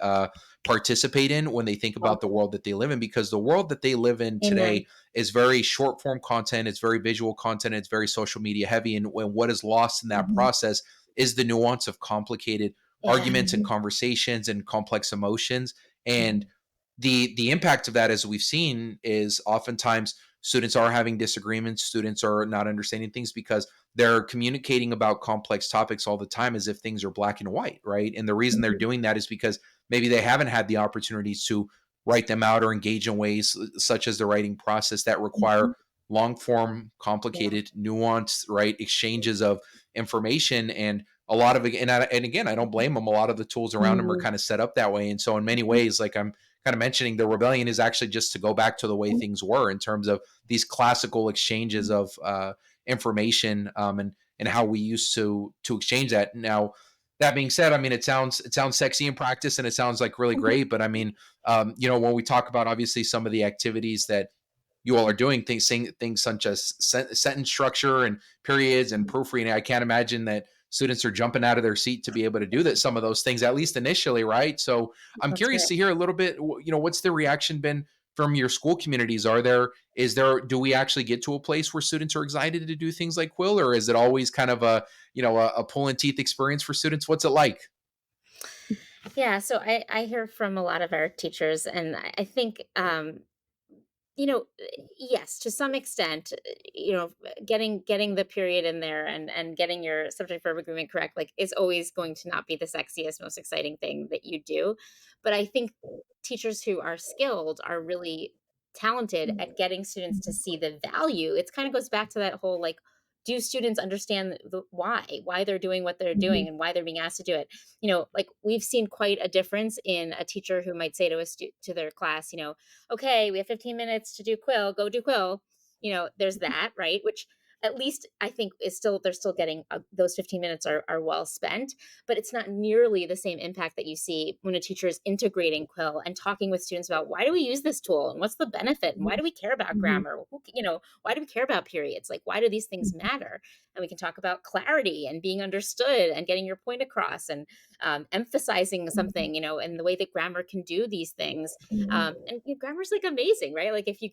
participate in when they think about the Awesome. world that they live in, because the world that they live in Amen. today is very short form content, it's very visual content, it's very social media heavy. And when what is lost in that Mhm. process is the nuance of complicated Yeah. arguments and Mhm. conversations and complex emotions. And Mhm. the impact of that, as we've seen, is oftentimes students are having disagreements, students are not understanding things because they're communicating about complex topics all the time as if things are black and white, right? And the reason they're Mhm. doing that is because maybe they haven't had the opportunities to write them out or engage in ways such as the writing process that require Mhm. long form, Yeah. complicated, nuanced, right, exchanges of information. And a lot of it, and again, I don't blame them. A lot of the tools around them are Mhm. kind of set up that way. And so, in many ways, like I'm kind of mentioning, the rebellion is actually just to go back to the way Mhm. things were in terms of these classical exchanges of information, and how we used to exchange that. Now, that being said, I mean, it sounds sexy in practice and it sounds like really Mhm. great. But I mean, when we talk about obviously some of the activities that you all are doing, things saying things such as sentence structure and periods and Mhm. proofreading, I can't imagine that students are jumping out of their seat to be able to do that, some of those things, at least initially, right? So I'm That's curious great. to hear a little bit, what's the reaction been from your school communities? Do we actually get to a place where students are excited to do things like Quill, or is it always kind of a pulling teeth experience for students? What's it like? Yeah, so I hear from a lot of our teachers, and I think you know, yes, to some extent, getting the period in there and getting your subject verb agreement correct, like, is always going to not be the sexiest, most exciting thing that you do. But I think teachers who are skilled are really talented Mhm. at getting students to Mhm. see the value. It kind of goes back to that whole, like, do students understand why they're doing what they're doing Mhm. and why they're being asked to do it? Like, we've seen quite a difference in a teacher who might say to to their class, okay, we have 15 minutes to do Quill, go do Quill. There's that, right? Which at least I think is still, they're still getting those 15 minutes are well spent, but it's not nearly the same impact that you see when a teacher is integrating Quill and talking with students about why do we use this tool and what's the benefit and why do we care about Mhm. grammar? Why do we care about periods? Like, why do these things Mhm. matter? And we can talk about clarity and being understood and getting your point across and emphasizing Mhm. something, and the way that grammar can do these things. Mhm. And grammar's like amazing, right? Like, if you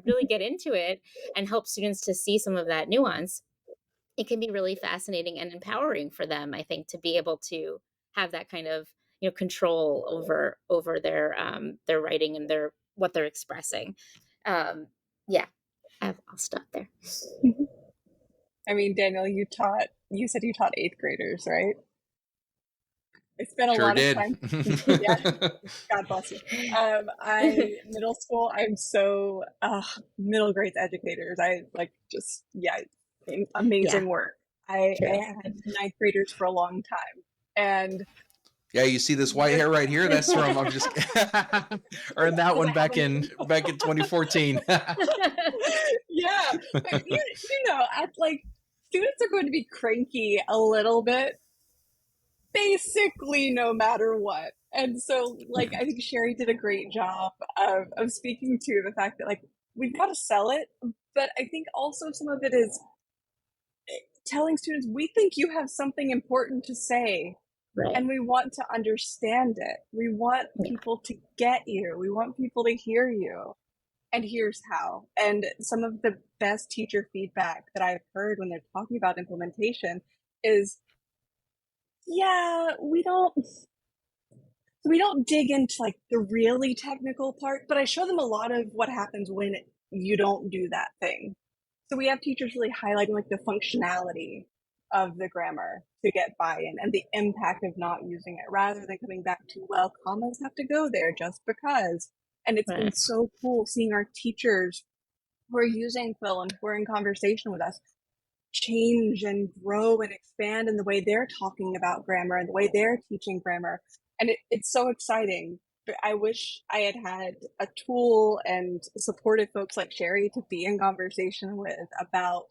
really get into it and help students to see some of that nuance, it can be really fascinating and empowering for them, I think, to be able to have that kind of control over their writing and their what they're expressing. Um, yeah, I'll stop there. I mean, Daniel, you said you taught eighth graders, right? I spent a Sure lot of did. time. Yeah, God bless you. Middle school, I'm so, middle grades educators. I like just, yeah, Yeah, amazing work. I true. had ninth graders for a long time. And Yeah, you see this white hair right here? That's from I'm just earned that because one I have back in 2014. yeah, but at like students are going to be cranky a little bit basically no matter what. And so, like, I think Sherry did a great job of speaking to the fact that, like, we've got to sell it. But I think also some of it is telling students, we think you have something important to say Right. and we want to understand it. We want Yeah. people to get you, we want people to hear you. And here's how. And some of the best teacher feedback that I've heard when they're talking about implementation is, yeah, we don't dig into like the really technical part, but I show them a lot of what happens when you don't do that thing. So we have teachers really highlighting like the functionality of the grammar to get buy-in and the impact of not using it rather than coming back to, well, commas have to go there just because. And it's been Right. so cool seeing our teachers who are using Quill and who are in conversation with us change and grow and expand in the way they're talking about grammar and the way they're teaching grammar. And it's so exciting. But I wish I had had a tool and supported folks like Sherry to be in conversation with about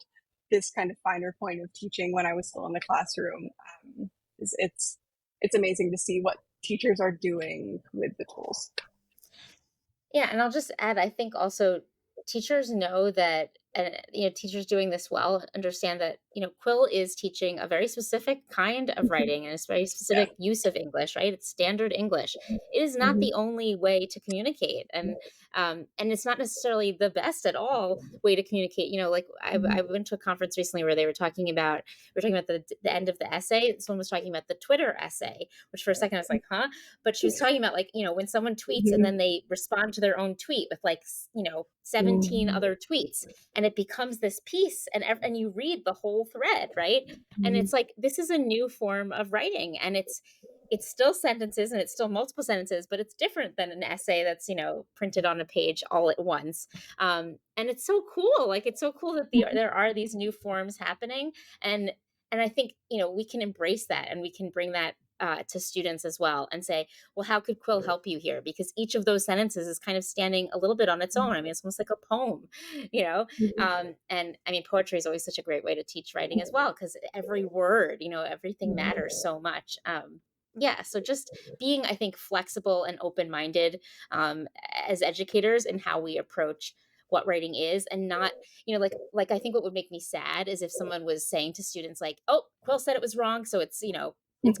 this kind of finer point of teaching when I was still in the classroom. It's amazing to see what teachers are doing with the tools. Yeah, and I'll just add, I think also teachers know that, teachers doing this well understand that, Quill is teaching a very specific kind of writing and it's very Yeah. specific use of English, right? It's standard English. It is not Mm-hmm. the only way to communicate, and it's not necessarily the best at all way to communicate. Like I went to a conference recently where we were talking about the end of the essay. Someone was talking about the Twitter essay, which for a second I was like, huh? But she was talking about, like, when someone tweets and then they respond to their own tweet with, like, 17 Mm-hmm. other tweets, and it becomes this piece, and you read the whole thread, right? And Mm-hmm. it's like, this is a new form of writing, and it's still sentences and it's still multiple sentences, but it's different than an essay that's, printed on a page all at once. And it's so cool. Like, it's so cool that there are these new forms happening. And I think, we can embrace that and we can bring that to students as well and say, well, how could Quill help you here? Because each of those sentences is kind of standing a little bit on its own. I mean, it's almost like a poem, you know? And I mean, poetry is always such a great way to teach writing as well, because every word, everything matters so much. Yeah, so just being, I think, flexible and open-minded as educators in how we approach what writing is, and not, like I think what would make me sad is if someone was saying to students like, oh, Quill said it was wrong, so it's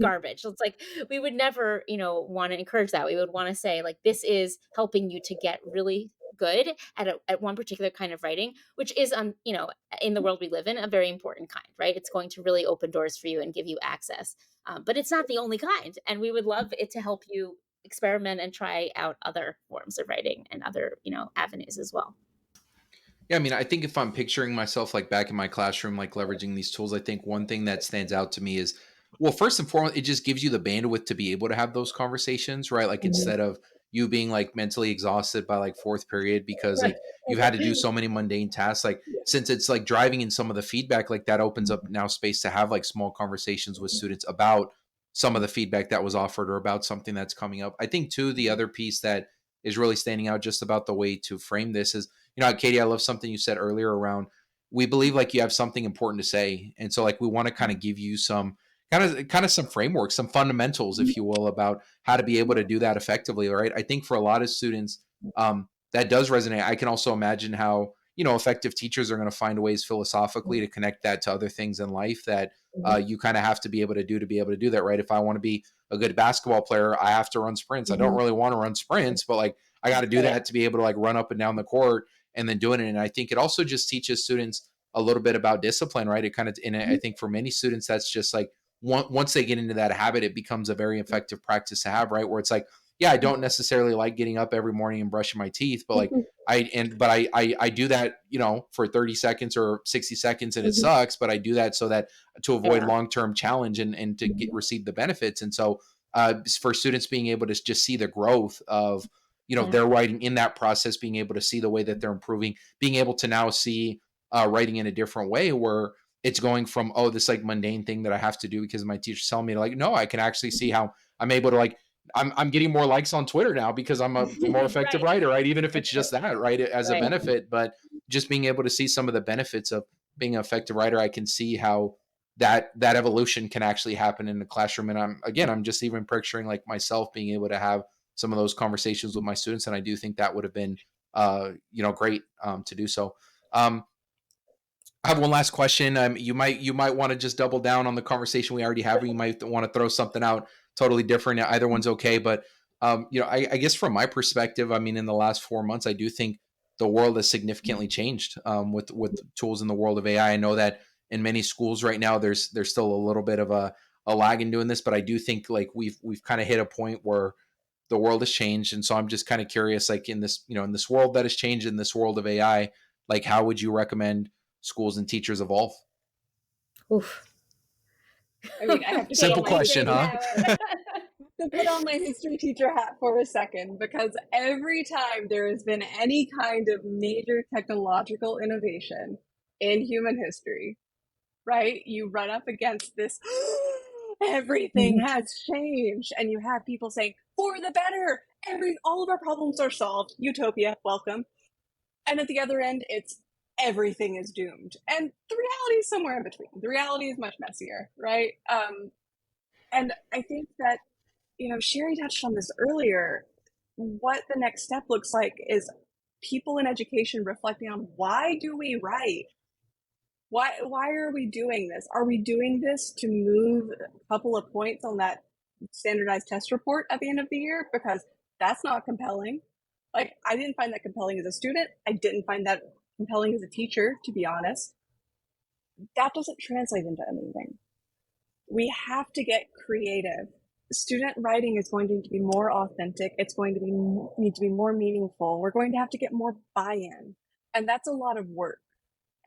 garbage. So it's like, we would never, want to encourage that. We would want to say, like, this is helping you to get really good at one particular kind of writing, which is, in the world we live in, a very important kind, right? It's going to really open doors for you and give you access. But it's not the only kind. And we would love it to help you experiment and try out other forms of writing and other, avenues as well. Yeah, I mean, I think if I'm picturing myself like back in my classroom, like leveraging these tools, I think one thing that stands out to me is, well, first and foremost, it just gives you the bandwidth to be able to have those conversations, right? Like instead of you being like mentally exhausted by like fourth period because like you've had to do so many mundane tasks, like since it's like driving in some of the feedback, like that opens up now space to have like small conversations with students about some of the feedback that was offered or about something that's coming up. I think too, the other piece that is really standing out just about the way to frame this is, Katie, I love something you said earlier around we believe like you have something important to say. And so like we want to kind of give you some kind of some framework, some fundamentals, if you will, about how to be able to do that effectively. Right. I think for a lot of students, that does resonate. I can also imagine how, effective teachers are going to find ways philosophically to connect that to other things in life that you kind of have to be able to do that. Right. If I want to be a good basketball player, I have to run sprints. I don't really want to run sprints, but like I got to do Right. that to be able to like run up and down the court and then doing it. And I think it also just teaches students a little bit about discipline, right? It kind of, and I think for many students, that's just like once they get into that habit, it becomes a very effective practice to have, right? Where it's like, yeah, I don't necessarily like getting up every morning and brushing my teeth, but like I do that, for 30 seconds or 60 seconds, and it sucks, but I do that so that to avoid Yeah. long-term challenge and to receive the benefits. And so for students being able to just see the growth of, Yeah. their writing in that process, being able to see the way that they're improving, being able to now see writing in a different way where it's going from, oh, this like mundane thing that I have to do because my teacher's telling me to, like, no, I can actually see how I'm able to, like, I'm getting more likes on Twitter now because I'm a more effective Right. writer, right? Even if That's it's right. just that, right, as a Right. benefit, but just being able to see some of the benefits of being an effective writer, I can see how that evolution can actually happen in the classroom. And I'm just even picturing like myself being able to have some of those conversations with my students, and I do think that would have been great to do so. Um, I have one last question. You might want to just double down on the conversation we already have. Or you might want to throw something out totally different. Either one's okay. But I guess from my perspective, I mean, in the last 4 months, I do think the world has significantly changed with tools in the world of AI. I know that in many schools right now, there's still a little bit of a lag in doing this, but I do think like we've kind of hit a point where the world has changed. And so I'm just kind of curious, like in this world that has changed, in this world of AI, like how would you recommend schools and teachers evolve? Oof. I mean, I have to put on Simple my Katie, there question, you history huh? have it. to put on my history teacher hat for a second, because every time there has been any kind of major technological innovation in human history, right? You run up against this everything has changed, and you have people saying, for the better, all of our problems are solved, utopia, welcome. And at the other end, it's everything is doomed. And the reality is somewhere in between. The reality is much messier, right? And I think that, Sherry touched on this earlier. What the next step looks like is people in education reflecting on, why do we write? Why are we doing this? Are we doing this to move a couple of points on that standardized test report at the end of the year? Because that's not compelling. Like, I didn't find that compelling as a student. I didn't find that compelling as a teacher, to be honest. That doesn't translate into anything. We have to get creative. Student writing is going to need to be more authentic. It's going to need to be more meaningful. We're going to have to get more buy-in, and that's a lot of work.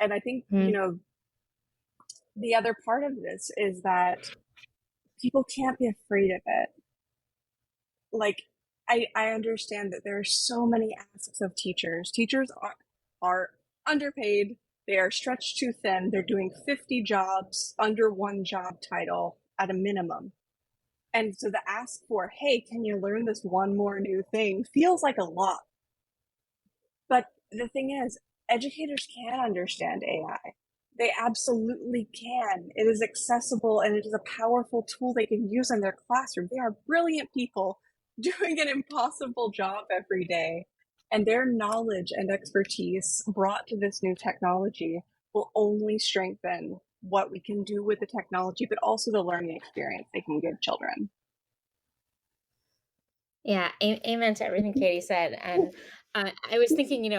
And I think, Hmm. the other part of this is that people can't be afraid of it. Like, I understand that there are so many asks of teachers. Teachers are underpaid. They are stretched too thin. They're doing 50 jobs under one job title at a minimum. And so the ask for, hey, can you learn this one more new thing, feels like a lot. But the thing is, educators can understand AI. They absolutely can. It is accessible and it is a powerful tool they can use in their classroom. They are brilliant people doing an impossible job every day. And their knowledge and expertise brought to this new technology will only strengthen what we can do with the technology, but also the learning experience they can give children. Yeah, amen to everything Katie said. And I was thinking,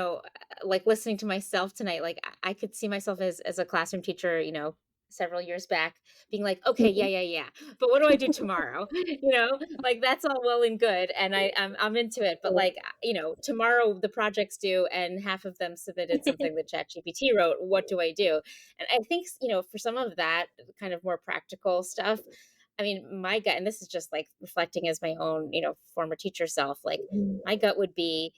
like listening to myself tonight, like I could see myself as a classroom teacher, several years back, being like, okay, yeah, yeah, yeah, but what do I do tomorrow? Like that's all well and good, and I'm into it, but like tomorrow the project's due, and half of them submitted something that ChatGPT wrote. What do I do? And I think for some of that kind of more practical stuff, I mean, my gut, and this is just like reflecting as my own, former teacher self, like my gut would be,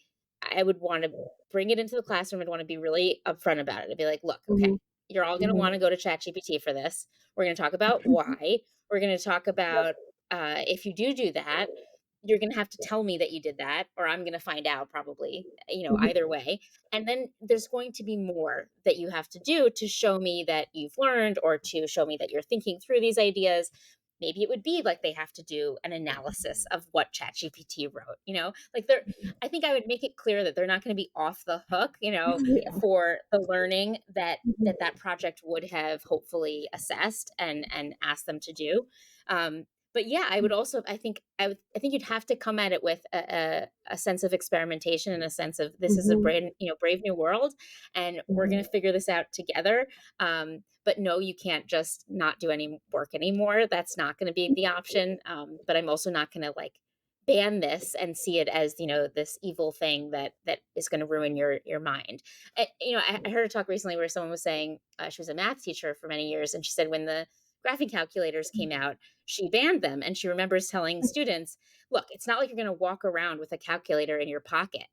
I would want to bring it into the classroom and want to be really upfront about it. I'd be like, look, okay, you're all going to want to go to ChatGPT for this. We're going to talk about why. We're going to talk about if you do that, you're going to have to tell me that you did that, or I'm going to find out probably, either way. And then there's going to be more that you have to do to show me that you've learned or to show me that you're thinking through these ideas. Maybe it would be like they have to do an analysis of what ChatGPT wrote, like I think I would make it clear that they're not going to be off the hook, Yeah. for the learning that project would have hopefully assessed and asked them to do. But yeah, I would also I think you'd have to come at it with a sense of experimentation and a sense of this is a Hmm. brave new world, and we're Hmm. gonna figure this out together. But no, you can't just not do any work anymore. That's not gonna be the option. But I'm also not gonna like ban this and see it as this evil thing that is going to ruin your mind. I heard a talk recently where someone was saying she was a math teacher for many years, and she said when the graphing calculators came out, she banned them, and she remembers telling students, "Look, it's not like you're going to walk around with a calculator in your pocket."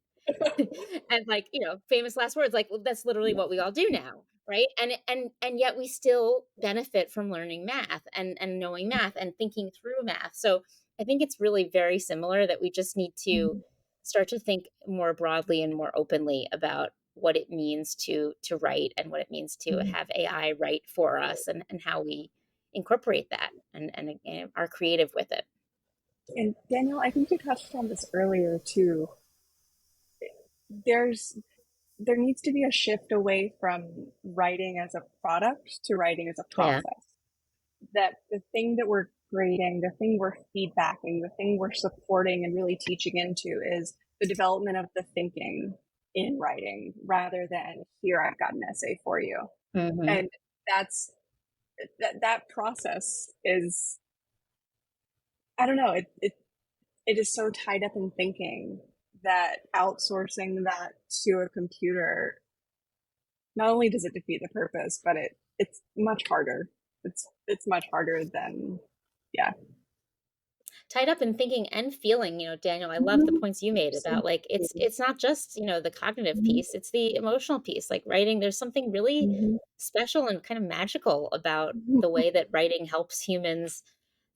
And like, famous last words, like, well, that's literally what we all do now, right? And yet we still benefit from learning math and knowing math and thinking through math. So I think it's really very similar that we just need to start to think more broadly and more openly about what it means to write and what it means to have AI write for us, and how we incorporate that and are creative with it. And Daniel, I think you touched on this earlier too. There's there needs to be a shift away from writing as a product to writing as a Yeah. process. That the thing that we're grading, the thing we're feedbacking, the thing we're supporting and really teaching into is the development of the thinking in writing rather than here, I've got an essay for you. Hmm. And that's that process is, I don't know, it is so tied up in thinking that outsourcing that to a computer, not only does it defeat the purpose, but it's much harder. It's much harder than, yeah. Tied up in thinking and feeling, Daniel, I love the Mhm. points you made about like Absolutely. it's not just, the cognitive Mhm. piece, it's the emotional piece. Like writing, there's something really Mhm. special and kind of magical about Mhm. the way that writing helps humans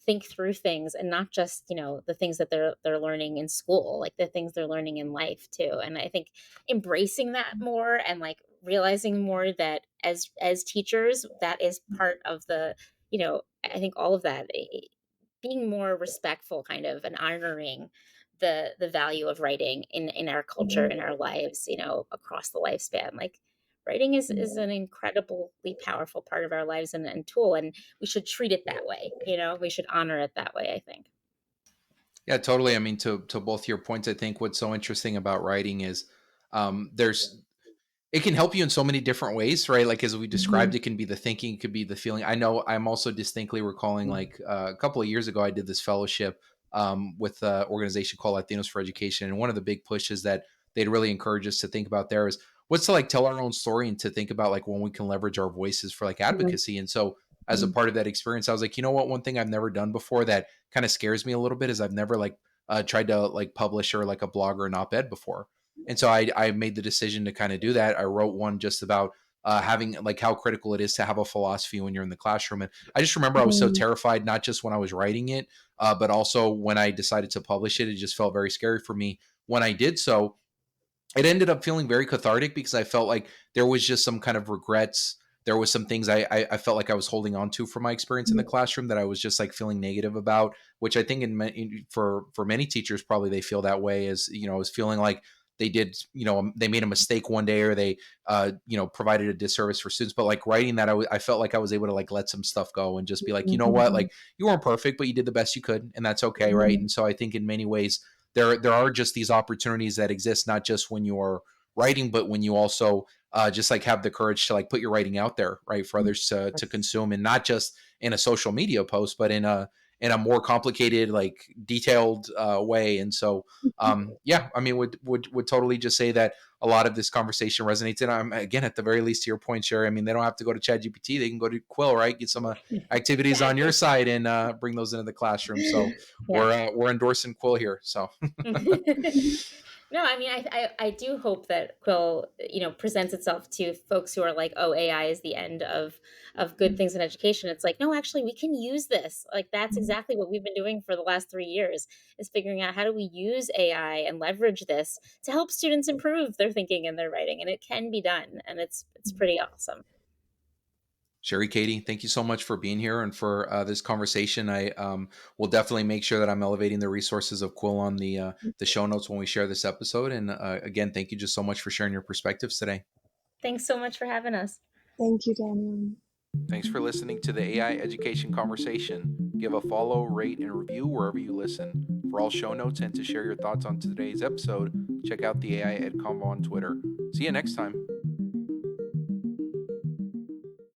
think through things, and not just, the things that they're learning in school, like the things they're learning in life too. And I think embracing that more and like realizing more that as teachers, that is part of I think all of that, being more respectful kind of and honoring the value of writing in our culture, in our lives, across the lifespan. Like writing is an incredibly powerful part of our lives, and tool, and we should treat it that way. We should honor it that way, I think. Yeah, totally. I mean, to both your points, I think what's so interesting about writing is there's it can help you in so many different ways, right? Like as we described, Mhm. it can be the thinking, it could be the feeling. I know I'm also distinctly recalling like a couple of years ago, I did this fellowship with an organization called Latinos for Education, and one of the big pushes that they'd really encourage us to think about there is what's to like tell our own story and to think about like when we can leverage our voices for like Mhm. advocacy. And so as a Mhm. part of that experience, I was like, you know what, one thing I've never done before that kind of scares me a little bit is I've never like tried to like publish or like a blog or an op-ed before. And so I made the decision to kind of do that. I wrote one just about having like how critical it is to have a philosophy when you're in the classroom. And I just remember I was so Mhm. terrified, not just when I was writing it, but also when I decided to publish it. It just felt very scary for me when I did so. It ended up feeling very cathartic because I felt like there was just some kind of regrets. There was some things I felt like I was holding on to from my experience in the classroom that I was just like feeling negative about, which I think for many teachers probably they feel that way, as is feeling like they did, they made a mistake one day, or they provided a disservice for students. But like writing that, I felt like I was able to like let some stuff go and just be like, you know what, Mhm. like you weren't perfect, but you did the best you could, and that's okay, right? Mhm. And so I think in many ways there are just these opportunities that exist not just when you're writing, but when you also just like have the courage to like put your writing out there, right, for others to consume, and not just in a social media post, but in a more complicated, like detailed way. And so, yeah, I mean, would totally just say that a lot of this conversation resonates. And I'm again, at the very least, to your point, Sherry. I mean, they don't have to go to ChatGPT; they can go to Quill, right? Get some activities on your Exactly. side and bring those into the classroom. So Yeah. we're endorsing Quill here. So No, I mean, I do hope that Quill, presents itself to folks who are like, oh, AI is the end of good things in education. It's like, no, actually, we can use this. Like, that's exactly what we've been doing for the last 3 years, is figuring out how do we use AI and leverage this to help students improve their thinking and their writing, and it can be done, and it's pretty awesome. Sherry, Katie, thank you so much for being here and for this conversation. I will definitely make sure that I'm elevating the resources of Quill on the show notes when we share this episode. And again, thank you just so much for sharing your perspectives today. Thanks so much for having us. Thank you, Daniel. Thanks for listening to the AI Education Conversation. Give a follow, rate, and review wherever you listen. For all show notes and to share your thoughts on today's episode, check out the AI Ed Convo on Twitter. See you next time.